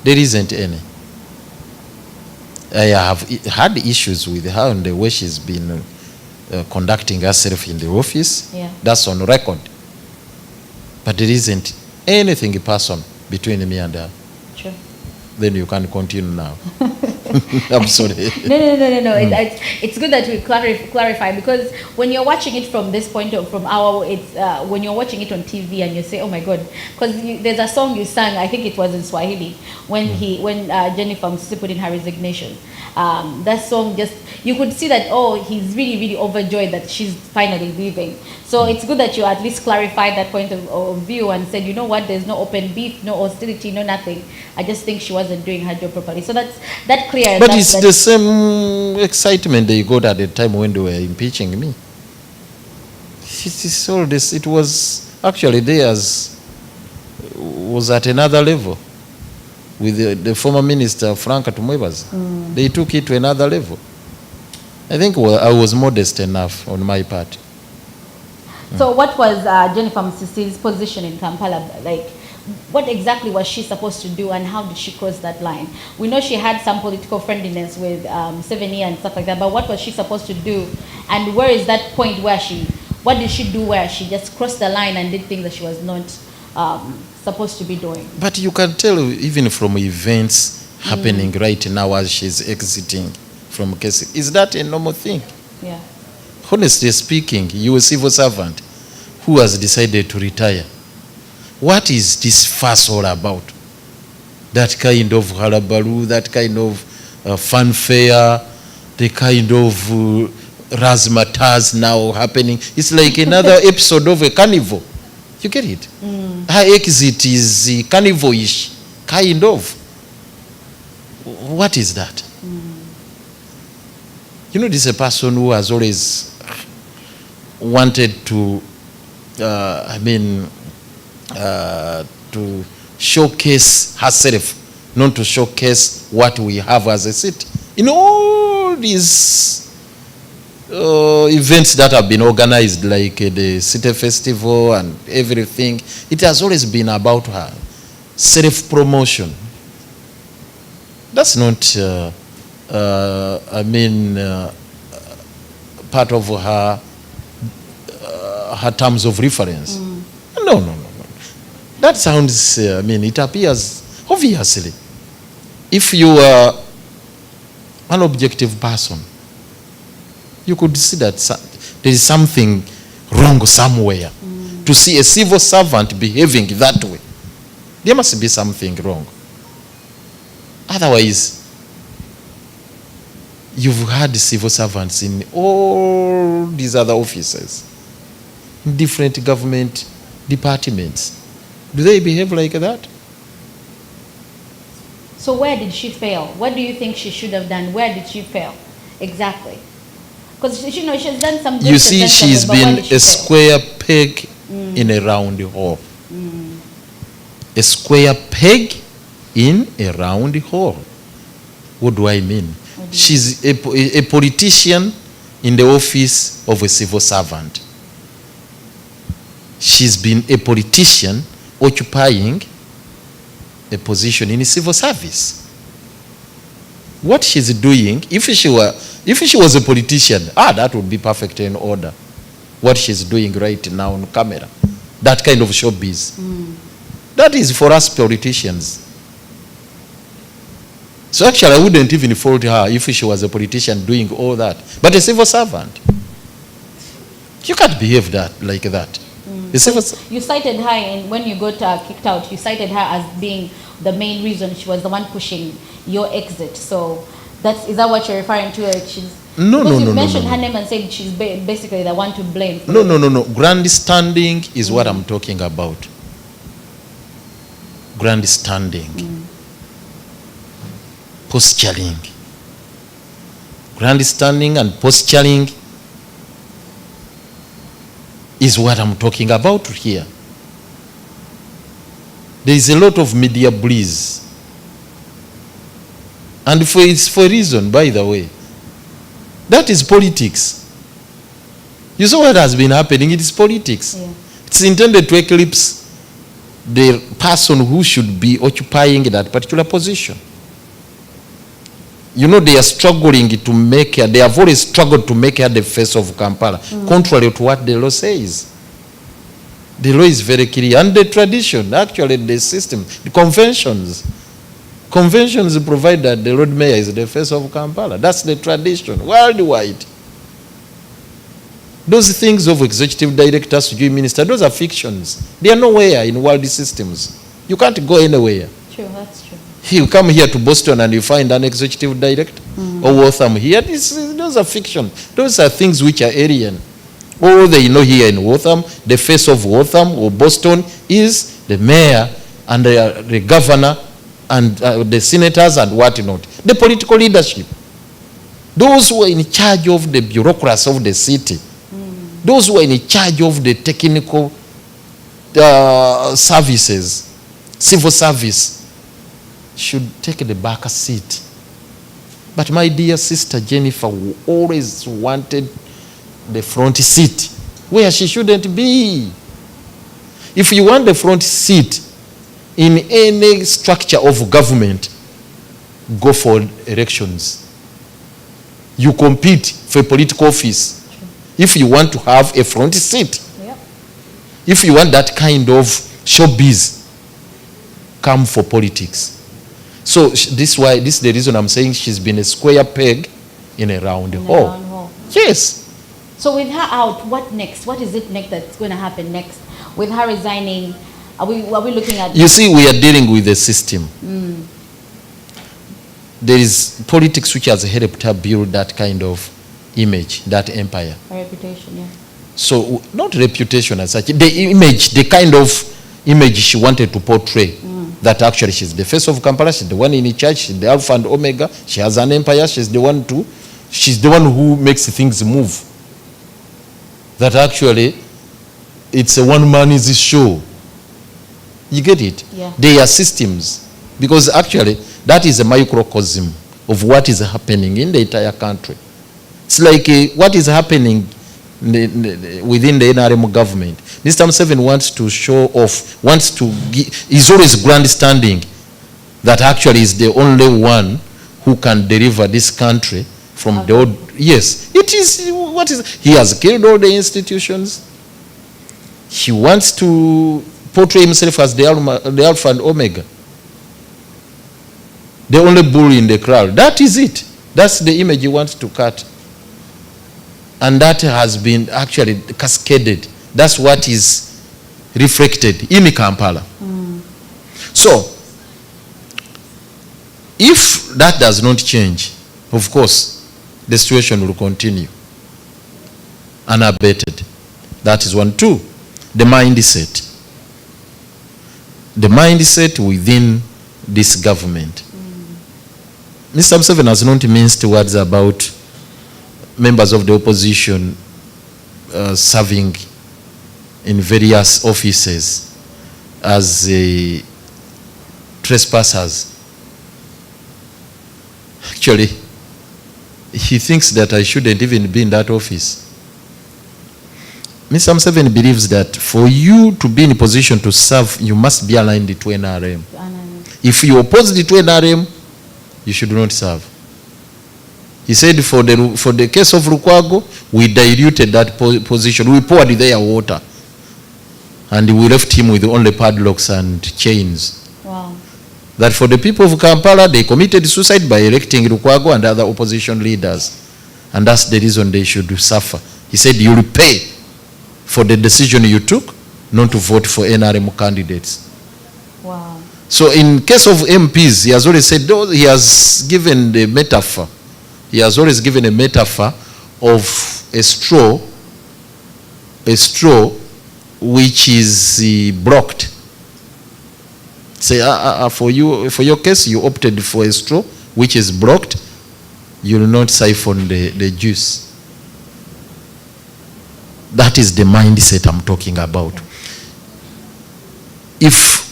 There isn't any. I have had issues with her and the way she's been conducting herself in the office. Yeah. That's on record. But there isn't anything personal between me and her. Sure. Then you can continue now. I'm sorry. No. It's good that we clarify, because when you're watching it from this point of, when you're watching it on TV and you say, oh my God, because there's a song you sang, I think it was in Swahili, when Jennifer Musisi put in her resignation. That song you could see that, oh, he's really, really overjoyed that she's finally leaving. So it's good that you at least clarified that point of view and said, you know what, there's no open beef, no hostility, no nothing. I just think she wasn't doing her job properly. So that clear. But it's the same excitement they got at the time when they were impeaching me. It's all this. It was actually theirs was at another level with the former minister Frank Tumwebaza. They took it to another level. I think I was modest enough on my part. So what was Jennifer Musisi's position in Kampala like? What exactly was she supposed to do and how did she cross that line? We know she had some political friendliness with Museveni and stuff like that, but what was she supposed to do? And where is that point where what did she do where she just crossed the line and did things that she was not supposed to be doing? But you can tell even from events happening right now as she's exiting from case. Is that a normal thing? Yeah. Honestly speaking, you're a civil servant who has decided to retire. What is this fuss all about? That kind of halabalu, that kind of fanfare, the kind of razzmatazz now happening. It's like another episode of a carnival. You get it? Her exit is carnival-ish, kind of. What is that? You know, this is a person who has always wanted to, to showcase herself, not to showcase what we have as a city. In all these events that have been organized, like the City Festival and everything, it has always been about her self-promotion. That's not, part of her terms of reference. No. That sounds, it appears obviously. If you are an objective person, you could see that there is something wrong somewhere. To see a civil servant behaving that way, there must be something wrong. Otherwise, you've had civil servants in all these other offices, in different government departments. Do they behave like that? So where did she fail? What do you think she should have done? Where did she fail? Exactly. Because she's done some good. You see, she's been a square peg in a round hole. A square peg in a round hole. What do I mean? She's a politician in the office of a civil servant. She's been a politician occupying a position in a civil service. What she's doing, if she was a politician, that would be perfect in order. What she's doing right now on camera, that kind of showbiz. That is for us politicians. So actually, I wouldn't even fault her if she was a politician doing all that. But a civil servant, you can't behave like that. You cited her, and when you got kicked out, you cited her as being the main reason. She was the one pushing your exit. So is that what you're referring to? No. You mentioned her name and said she's basically the one to blame. No. Grandstanding is what I'm talking about. Grandstanding. Posturing. Grandstanding and posturing is what I'm talking about here. There is a lot of media breeze. And it's for a reason, by the way. That is politics. You saw what has been happening. It is politics. Yeah. It's intended to eclipse the person who should be occupying that particular position. You know, they are struggling to make her, they have always struggled to make her the face of Kampala, contrary to what the law says. The law is very clear. And the tradition, actually the system, the conventions provide that the road mayor is the face of Kampala. That's the tradition, worldwide. Those things of executive directors, minister, those are fictions. They are nowhere in world systems. You can't go anywhere. True, that's true. You come here to Boston and you find an executive director, or Waltham here. Those are fiction. Those are things which are alien. All they know here in Waltham, the face of Waltham or Boston is the mayor and the governor and the senators and whatnot. The political leadership. Those who are in charge of the bureaucracy of the city. Those who are in charge of the technical services, civil service, should take the back seat. But my dear sister Jennifer always wanted the front seat where she shouldn't be. If you want the front seat in any structure of government, go for elections. You compete for a political office. If you want to have a front seat, if you want that kind of showbiz, come for politics. So this is the reason I'm saying she's been a square peg in a round hole. Yes. So with her out, what next? What is it next that's going to happen next? With her resigning, are we looking at... You see, we are dealing with a system. There is politics which has helped her build that kind of image, that empire. Her reputation, yeah. So not reputation as such, the image, the kind of image she wanted to portray, that actually she's the face of Kampala, she's the one in charge, she's the Alpha and Omega, she has an empire, she's the one who makes things move. That actually it's a one-man's show. You get it? Yeah. They are systems. Because actually that is a microcosm of what is happening in the entire country. It's like what is happening within the NRM government. Mr. Museveni wants to show off, he's always grandstanding that actually is the only one who can deliver this country from the old. Yes, it is, he has killed all the institutions. He wants to portray himself as the Alpha and Omega, the only bull in the crowd. That is it. That's the image he wants to cut. And that has been actually cascaded. That's what is reflected in Kampala. So, if that does not change, of course, the situation will continue unabated. That is one. Two, the mindset. The mindset within this government. Mr. Museveni has not minced words about members of the opposition serving in various offices as trespassers. Actually, he thinks that I shouldn't even be in that office. Mr. Museveni believes that for you to be in a position to serve, you must be aligned to NRM. If you oppose the NRM, you should not serve. He said for the case of Lukwago, we diluted that position. We poured their water. And we left him with only padlocks and chains. Wow. That for the people of Kampala, they committed suicide by electing Lukwago and other opposition leaders. And that's the reason they should suffer. He said, you will pay for the decision you took not to vote for NRM candidates. Wow. So in case of MPs, he has already said, he has given the metaphor. He has always given a metaphor of a straw which is blocked. Say, for your case, you opted for a straw which is blocked. You will not siphon the juice. That is the mindset I'm talking about. If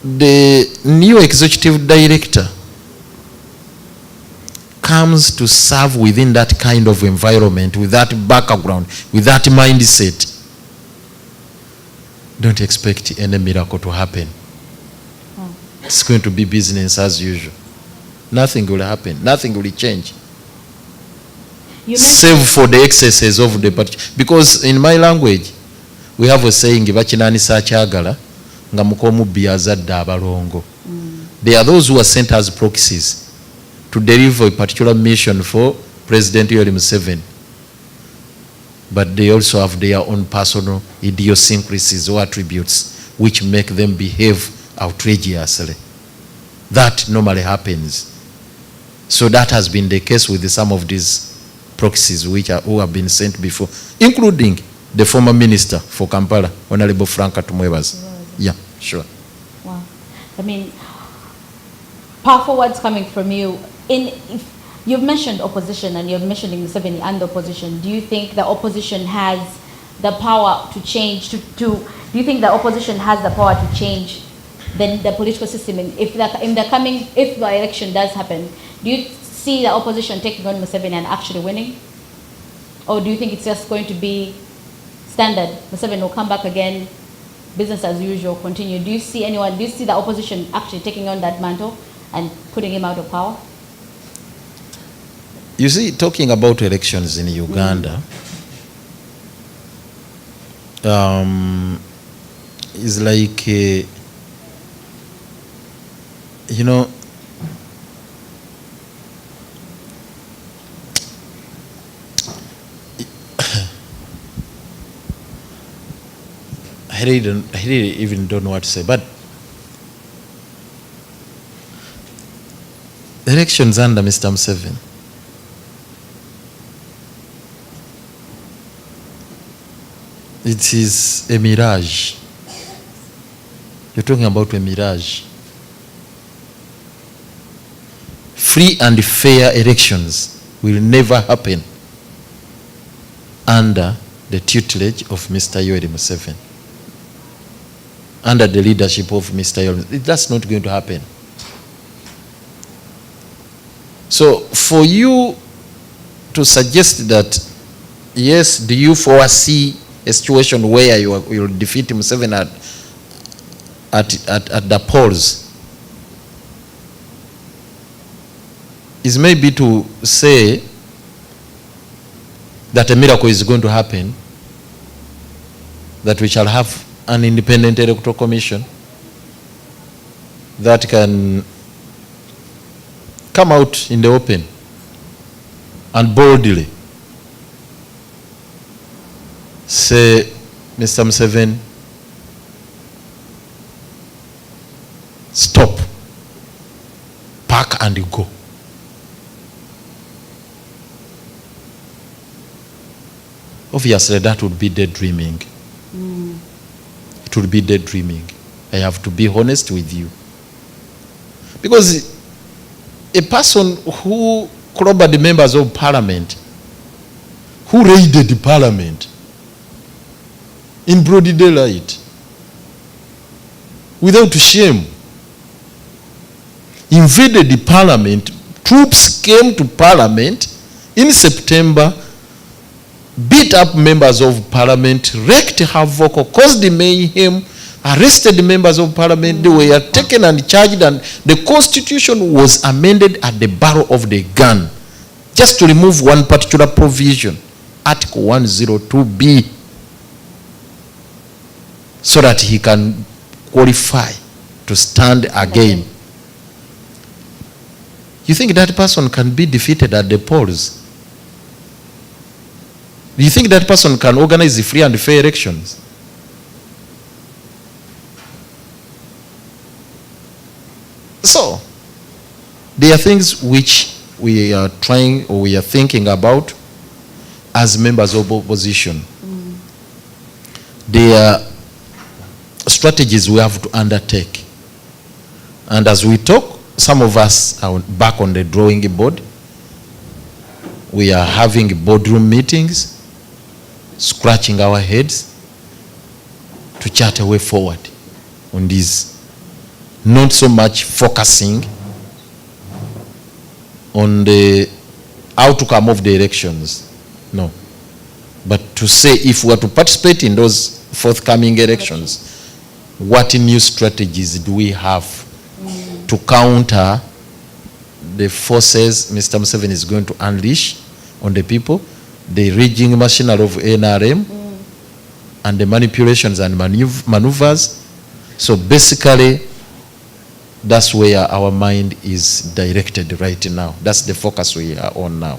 the new executive director comes to serve within that kind of environment, with that background, with that mindset, don't expect any miracle to happen. It's going to be business as usual. Nothing will happen. Nothing will change. Save for the excesses of the party. Because in my language, we have a saying, bachinanisa kyagala nga mukomubbi yazadde abalongo. They are those who are sent as proxies to deliver a particular mission for President Yoweri Museveni. But they also have their own personal idiosyncrasies or attributes which make them behave outrageously. That normally happens. So that has been the case with some of these proxies who have been sent before, including the former minister for Kampala, Honorable Franka Tumwebaza. Yeah, sure. Wow. I mean, powerful words coming from you. If you've mentioned opposition and you're mentioning Museveni and the opposition, do you think the opposition has the power to change, do you think the opposition has the power to change the political system? If the election does happen, do you see the opposition taking on Museveni and actually winning? Or do you think it's just going to be standard? Museveni will come back again, business as usual, continue. Do you see the opposition actually taking on that mantle and putting him out of power? You see, talking about elections in Uganda, is like, you know, I really even don't know what to say, but elections under Mr. Museveni it is a mirage. You're talking about a mirage. Free and fair elections will never happen under the tutelage of Mr. Yoweri Museveni, under the leadership of Mr. Yoweri. That's not going to happen. So for you to suggest that, yes, do you foresee a situation where you will defeat Museveni at the polls, is maybe to say that a miracle is going to happen, that we shall have an independent electoral commission that can come out in the open and boldly say, Mr. Museveni, stop, pack and go. Obviously, that would be daydreaming. It would be daydreaming. I have to be honest with you. Because a person who clobbered the members of parliament, who raided the parliament in broad daylight, without shame, invaded the parliament, troops came to parliament in September, beat up members of parliament, wreaked havoc, caused mayhem, arrested the members of parliament. They were taken and charged, and the constitution was amended at the barrel of the gun, just to remove one particular provision, Article 102B, so that he can qualify to stand again. You think that person can be defeated at the polls? Do you think that person can organize free and fair elections? So, there are things which we are trying, or we are thinking about as members of opposition. There are strategies we have to undertake. And as we talk, some of us are back on the drawing board. We are having boardroom meetings, scratching our heads to chart a way forward on this. Not so much focusing on the outcome of the elections, no. But to say, if we are to participate in those forthcoming elections, what new strategies do we have to counter the forces Mr. Museveni is going to unleash on the people, the rigging machinery of NRM, and the manipulations and maneuvers. So basically, that's where our mind is directed right now. That's the focus we are on now.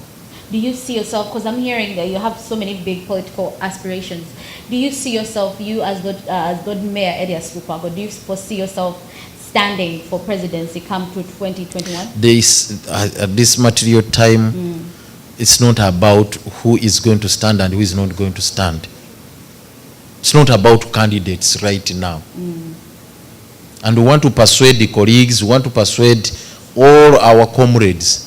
Do you see yourself, because I'm hearing that you have so many big political aspirations, do you see yourself, you as God Mayor Elias Lukwago, do you foresee yourself standing for presidency come to 2021? At this material time, it's not about who is going to stand and who is not going to stand. It's not about candidates right now. And we want to persuade the colleagues, we want to persuade all our comrades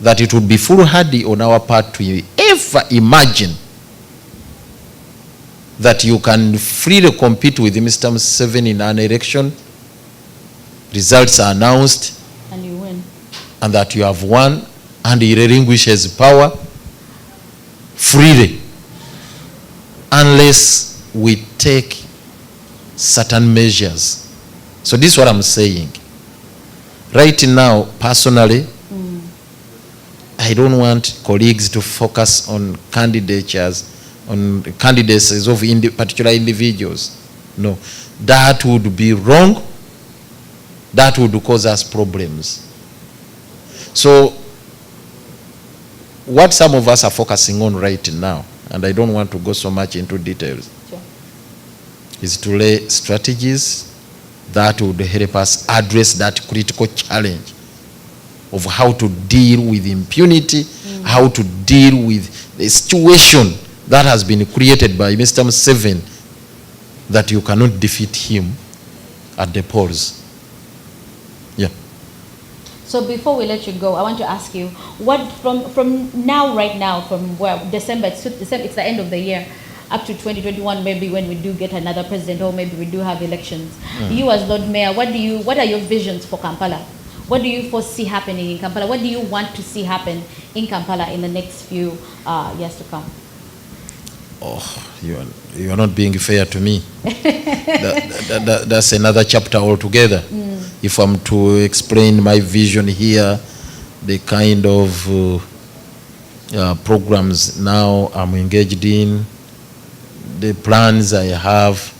that it would be foolhardy on our part to ever imagine that you can freely compete with Mr. Museveni in an election, results are announced, and you win, and that you have won, and he relinquishes power freely, unless we take certain measures. So this is what I'm saying. Right now, personally, I don't want colleagues to focus on candidatures, on candidacies of particular individuals. No, that would be wrong. That would cause us problems. So, what some of us are focusing on right now, and I don't want to go so much into details, is to lay strategies that would help us address that critical challenge of how to deal with impunity, how to deal with the situation that has been created by Mr. Museveni, that you cannot defeat him at the polls. Yeah. So before we let you go, I want to ask you, what from now, right now, from December, it's the end of the year, up to 2021, maybe when we do get another president, or maybe we do have elections. You as Lord Mayor, what are your visions for Kampala? What do you foresee happening in Kampala? What do you want to see happen in Kampala in the next few years to come? Oh, you are not being fair to me. That's another chapter altogether. If I'm to explain my vision here, the kind of programs now I'm engaged in, the plans I have,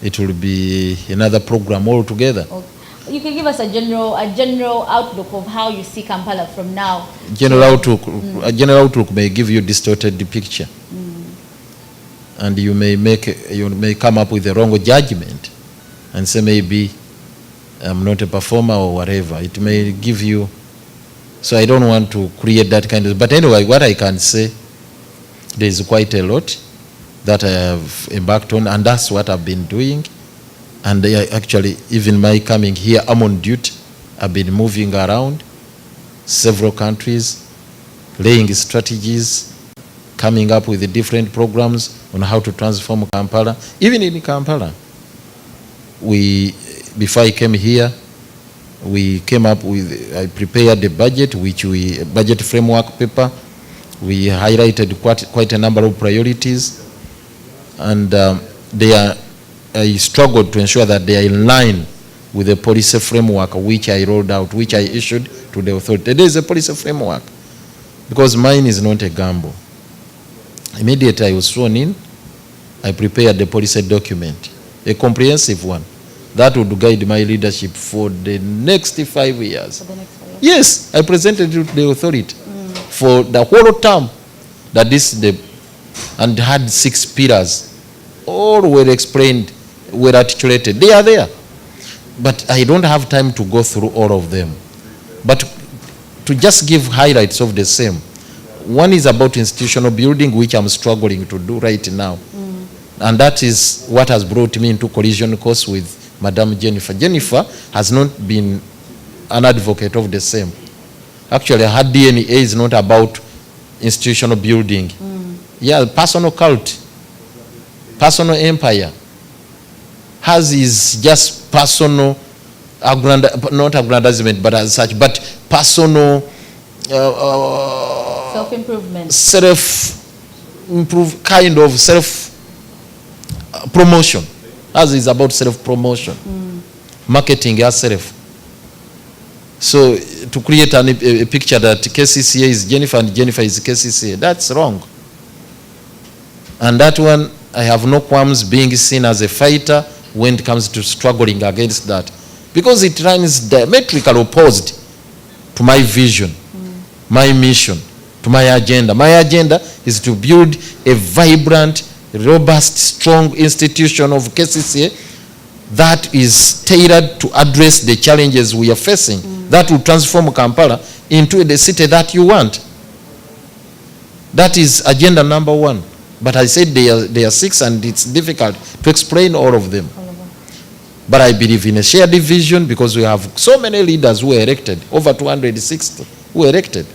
it will be another program altogether. Okay. You can give us a general outlook of how you see Kampala from now. A general outlook may give you a distorted picture. And you may come up with a wrong judgment and say maybe I'm not a performer or whatever. It may give you, so I don't want to create that kind of, but anyway, what I can say, there's quite a lot that I have embarked on, and that's what I've been doing. And actually, even my coming here, I'm on duty. I've been moving around several countries, laying strategies, coming up with the different programs on how to transform Kampala. Even in Kampala, before I came here, we came up with, I prepared the budget, budget framework paper. We highlighted quite a number of priorities, and I struggled to ensure that they are in line with the policy framework which I rolled out, which I issued to the authority. There is a policy framework, because mine is not a gamble. Immediately I was sworn in, I prepared the policy document, a comprehensive one, that would guide my leadership for the next 5 years. For the next 5 years? Yes, I presented it to the authority for the whole term, that and had 6 pillars. All were explained, were articulated. They are there. But I don't have time to go through all of them. But to just give highlights of the same. One is about institutional building, which I'm struggling to do right now. And that is what has brought me into collision course with Madam Jennifer. Jennifer has not been an advocate of the same. Actually, her DNA is not about institutional building. Yeah, personal cult, personal empire. Hers is just personal, not aggrandizement, but as such, but personal self-improvement, kind of self-promotion. As is about self-promotion, marketing herself. So to create a picture that KCCA is Jennifer and Jennifer is KCCA, that's wrong. And that one, I have no qualms being seen as a fighter when it comes to struggling against that, because it runs diametrically opposed to my vision, my mission, to my agenda. My agenda is to build a vibrant, robust, strong institution of KCCA that is tailored to address the challenges we are facing, that will transform Kampala into the city that you want. That is agenda number 1. But I said they are 6, and it's difficult to explain all of them. But I believe in a shared vision, because we have so many leaders who were elected, over 260 who were elected.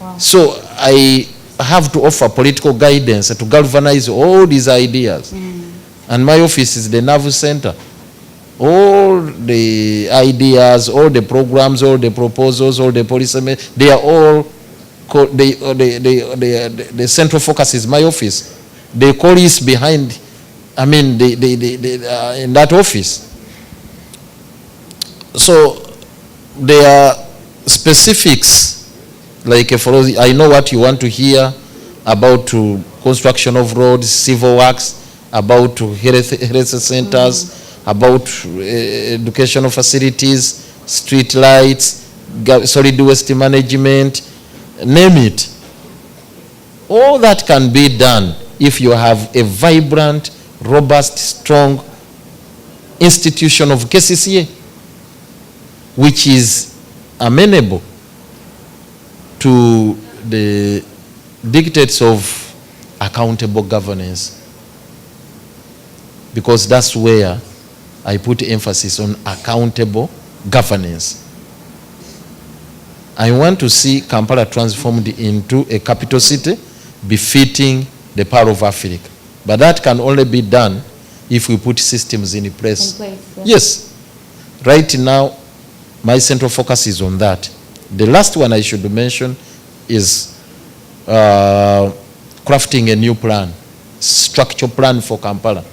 Wow. So I have to offer political guidance to galvanize all these ideas. And my office is the nerve center. All the ideas, all the programs, all the proposals, all the policy, they are all, the central focus is my office. The colleagues behind, in that office. So there are specifics, like I know what you want to hear about construction of roads, civil works, about health centers, about educational facilities, street lights, solid waste management, name it. All that can be done if you have a vibrant, robust, strong institution of KCCA, which is amenable to the dictates of accountable governance, because that's where I put emphasis on accountable governance. I want to see Kampala transformed into a capital city befitting the power of Africa. But that can only be done if we put systems in place. Yeah. Yes. Right now, my central focus is on that. The last one I should mention is crafting a new plan, structural plan for Kampala.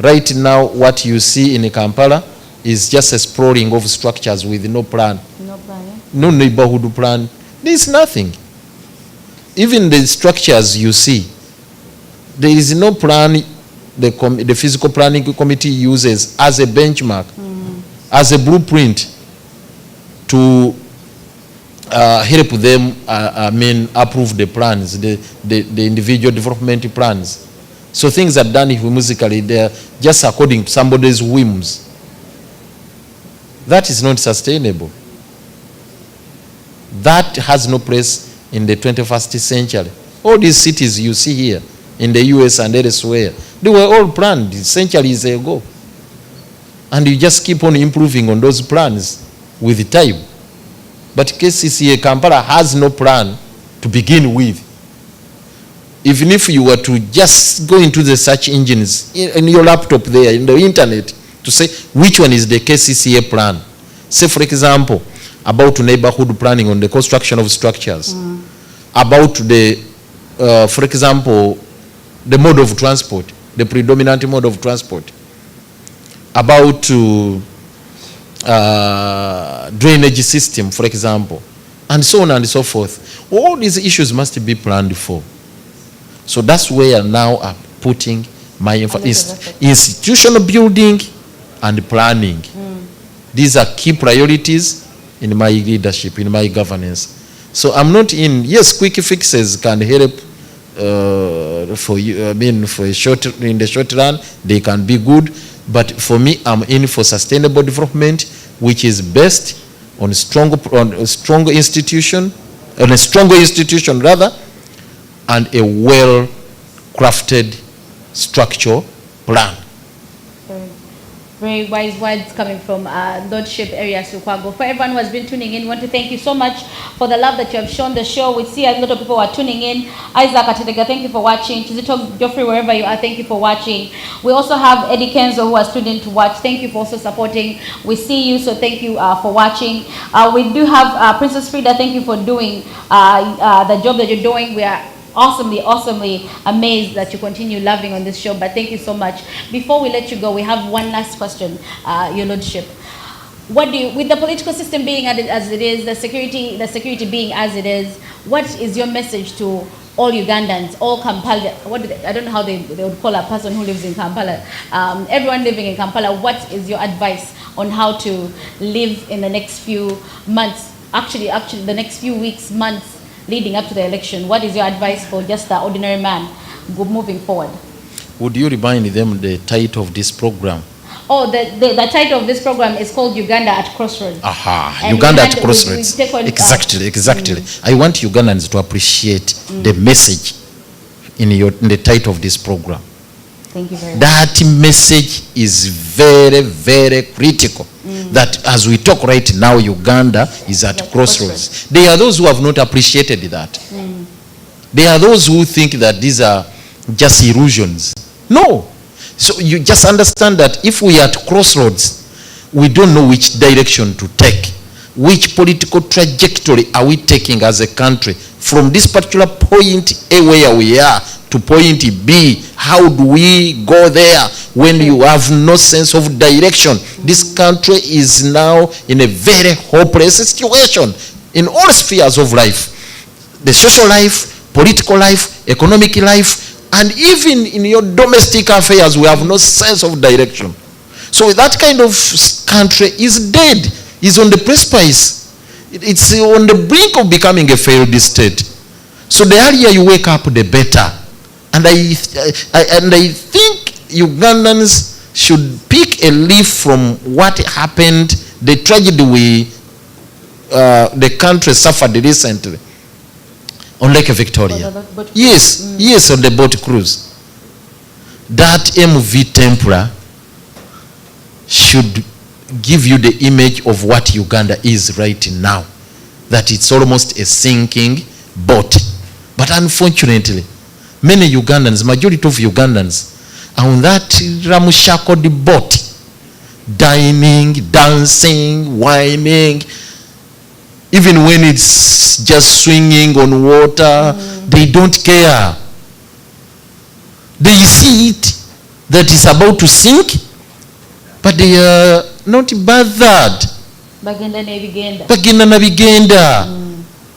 Right now, what you see in Kampala is just exploring of structures with no plan. No plan, yeah? No neighborhood plan. There's nothing. Even the structures you see, there is no plan the physical planning committee uses as a benchmark, as a blueprint to help them, approve the plans, the individual development plans. So things are done whimsically. They're just according to somebody's whims. That is not sustainable. That has no place in the 21st century. All these cities you see here in the US and elsewhere, they were all planned centuries ago. And you just keep on improving on those plans with time. But KCCA Kampala has no plan to begin with. Even if you were to just go into the search engines in your laptop there, in the internet, to say which one is the KCCA plan. Say, for example, about neighborhood planning on the construction of structures, about the, for example, the mode of transport, the predominant mode of transport, about drainage system, for example, and so on and so forth. All these issues must be planned for. So that's where now I'm putting my emphasis. Institutional building and planning. These are key priorities in my leadership, in my governance. So I'm not in, yes, quick fixes can help for you, for in the short run, they can be good. But for me, I'm in for sustainable development, which is based on a stronger institution rather, and a well-crafted structural plan. Very wise words coming from Lordship Arias Lukwago. For everyone who has been tuning in, we want to thank you so much for the love that you have shown the show. We see a lot of people who are tuning in. Isaac Atedega, thank you for watching. Chizito Geoffrey, wherever you are, thank you for watching. We also have Eddie Kenzo who has tuned in to watch. Thank you for also supporting. We see you, so thank you for watching. We do have Princess Frida, thank you for doing the job that you're doing. We are awesomely amazed that you continue loving on this show, but thank you so much. Before we let you go, we have one last question, Your Lordship. What do you, with the political system being as it is, the security being as it is, what is your message to all Ugandans, all Kampala? I don't know how they would call a person who lives in Kampala. Everyone living in Kampala, what is your advice on how to live in the next few months, actually the next few weeks, months, leading up to the election? What is your advice for just the ordinary man moving forward? Would you remind them the title of this program? Oh, the title of this program is called Uganda at Crossroads. Aha, Uganda at Crossroads. Exactly. I want Ugandans to appreciate the message in the title of this program. Thank you very much. That message is very critical. That as we talk right now, Uganda is at crossroads. There are those who have not appreciated that. There are those who think that these are just illusions. No. So you just understand that if we are at crossroads, we don't know which direction to take. Which political trajectory are we taking as a country from this particular point A where we are to point B? How do we go there when you have no sense of direction? This country is now in a very hopeless situation in all spheres of life. The social life, political life, economic life, and even in your domestic affairs, we have no sense of direction. So that kind of country is dead, is on the precipice. It's on the brink of becoming a failed state. So the earlier you wake up, the better. And I think Ugandans should pick a leaf from what happened, the tragedy the country suffered recently. on Lake Victoria. Yes, yes, on the boat cruise. That MV Templar should give you the image of what Uganda is right now. That it's almost a sinking boat. But unfortunately, many Ugandans, majority of Ugandans, are on that ramshackle boat, dining, dancing, whining. Even when it's just swinging on water, they don't care. They see it that is about to sink, but they are not bothered. Bagenda na bigenda.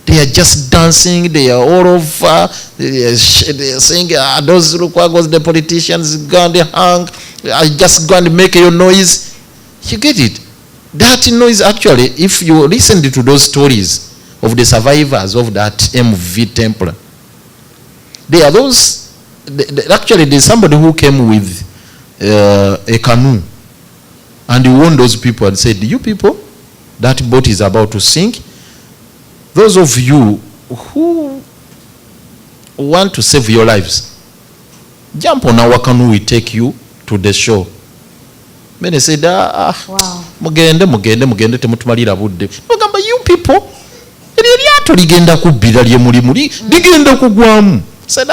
They are just dancing. They are all over. They are saying, those Lukwagos, the politicians, go and hang. I just go and make your noise. You get it? That noise, actually, if you listen to those stories of the survivors of that MV Templar, they are those, actually there's somebody who came with a canoe and he warned those people and said, you people, that boat is about to sink. Those of you who want to save your lives, jump on our canoe, we take you to the shore. Many said, mugende temutumalira budde. Nogamba, you people, eryato ligenda kubbira lye mulimuli ligenda kugwamu. Said,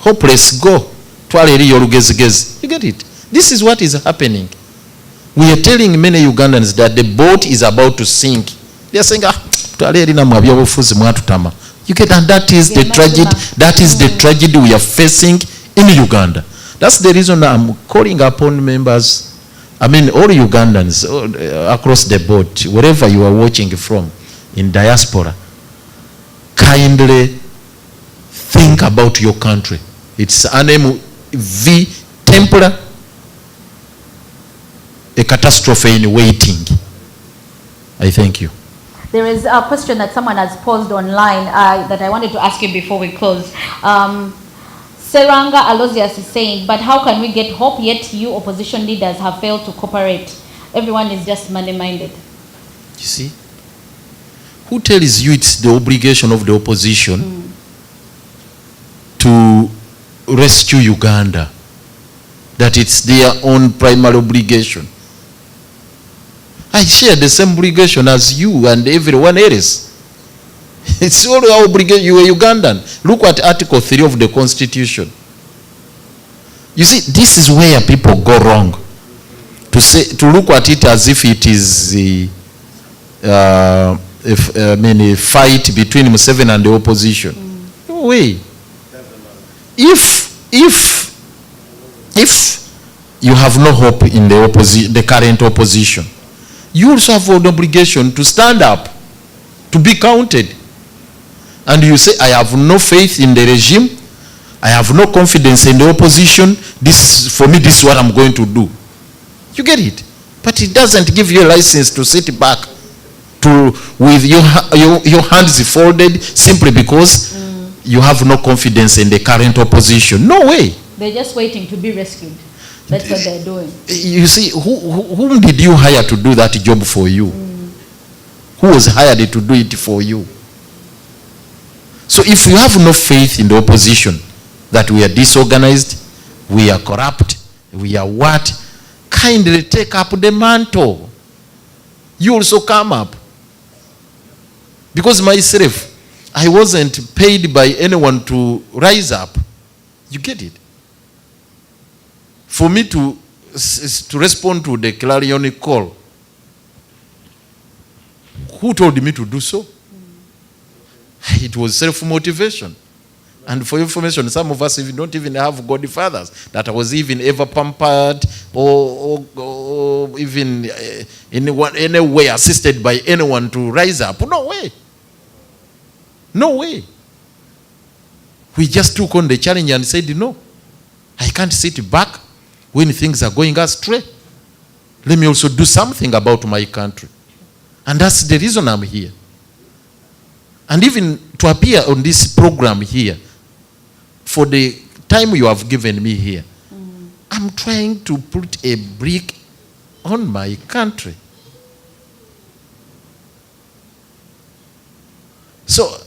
hopeless, go. Twala eriyo olugezigezi. You get it? This is what is happening. We are telling many Ugandans that the boat is about to sink. They are saying, twala eri namwe abyobufuzi mwatutama. You get, and that is the tragedy. That is the tragedy we are facing in Uganda. That's the reason I'm calling upon members, I mean all Ugandans across the board, wherever you are watching from, in diaspora, kindly think about your country. It's an MV Templar, a catastrophe in waiting. I thank you. There is a question that someone has posed online that I wanted to ask you before we close. Seranga Alozias is saying, but how can we get hope, yet you opposition leaders have failed to cooperate? Everyone is just money-minded. You see? Who tells you it's the obligation of the opposition to rescue Uganda? That it's their own primary obligation? I share the same obligation as you and everyone else. It's all our obligation. You are Ugandan. Look at Article 3 of the Constitution. You see, this is where people go wrong. To look at it as if it is a fight between Museveni and the opposition. No way. If you have no hope in the current opposition, you also have an obligation to stand up, to be counted. And you say, I have no faith in the regime, I have no confidence in the opposition, for me, this is what I'm going to do. You get it? But it doesn't give you a license to sit back with your hands folded simply because you have no confidence in the current opposition. No way. They're just waiting to be rescued. That's what they're doing. You see, whom did you hire to do that job for you? Who was hired to do it for you? So if you have no faith in the opposition, that we are disorganized, we are corrupt, we are what, kindly take up the mantle. You also come up. Because myself, I wasn't paid by anyone to rise up. You get it? For me to respond to the clarion call, who told me to do so? It was self-motivation. And for information, some of us don't even have godfathers that was even ever pampered or even in any way assisted by anyone to rise up. No way. No way. We just took on the challenge and said, no, I can't sit back when things are going astray. Let me also do something about my country. And that's the reason I'm here. And even to appear on this program here, for the time you have given me here, I'm trying to put a brick on my country. So,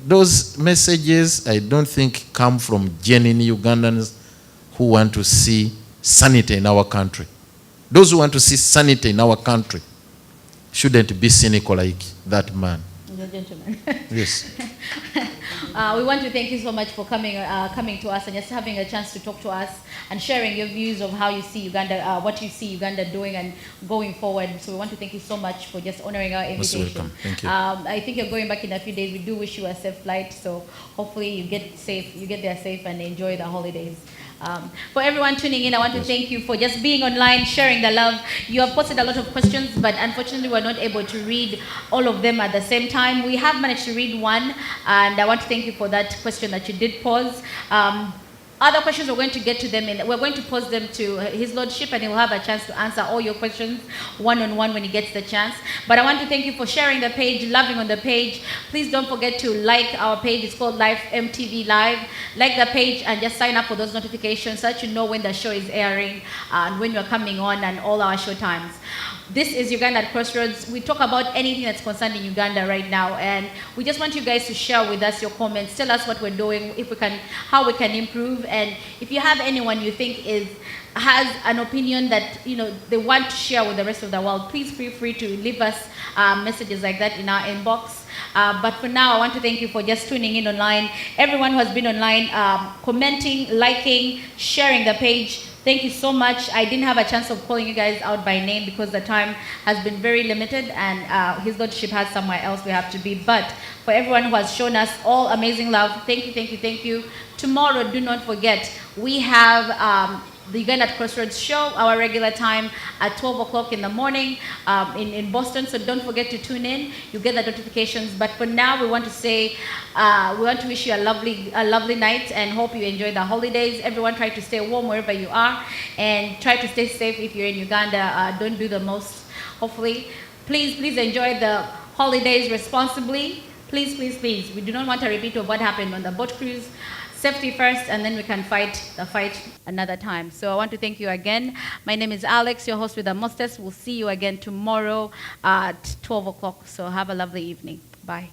those messages, I don't think, come from genuine Ugandans who want to see sanity in our country. Those who want to see sanity in our country shouldn't be cynical like that man. The gentleman. Yes. We want to thank you so much for coming to us and just having a chance to talk to us and sharing your views of how you see Uganda, what you see Uganda doing and going forward. So we want to thank you so much for just honoring our invitation. Most welcome. Thank you. I think you're going back in a few days. We do wish you a safe flight. So hopefully you get there safe and enjoy the holidays. For everyone tuning in, I want to thank you for just being online, sharing the love. You have posted a lot of questions, but unfortunately we're not able to read all of them at the same time. We have managed to read one, and I want to thank you for that question that you did pose. Other questions, we're going to get to them, and we're going to pose them to His Lordship, and he will have a chance to answer all your questions one-on-one when he gets the chance. But I want to thank you for sharing the page, loving on the page. Please don't forget to like our page. It's called Live MTV Live. Like the page and just sign up for those notifications so that you know when the show is airing and when you're coming on and all our show times. This is Uganda Crossroads. We talk about anything that's concerning Uganda right now, and we just want you guys to share with us your comments. Tell us what we're doing, if we can, how we can improve, and if you have anyone you think has an opinion that they want to share with the rest of the world, please feel free to leave us messages like that in our inbox. But for now, I want to thank you for just tuning in online. Everyone who has been online, commenting, liking, sharing the page. Thank you so much. I didn't have a chance of calling you guys out by name because the time has been very limited and His Lordship has somewhere else we have to be. But for everyone who has shown us all amazing love, thank you, thank you, thank you. Tomorrow, do not forget, we have the Uganda Crossroads show, our regular time at 12 o'clock in the morning in Boston. So don't forget to tune in. You get the notifications. But for now, we want to say, we want to wish you a lovely night and hope you enjoy the holidays. Everyone try to stay warm wherever you are and try to stay safe if you're in Uganda. Don't do the most, hopefully. Please enjoy the holidays responsibly. Please, please, please. We do not want a repeat of what happened on the boat cruise. Safety first, and then we can fight the fight another time. So I want to thank you again. My name is Alex, your host with the mostest. We'll see you again tomorrow at 12 o'clock. So have a lovely evening. Bye.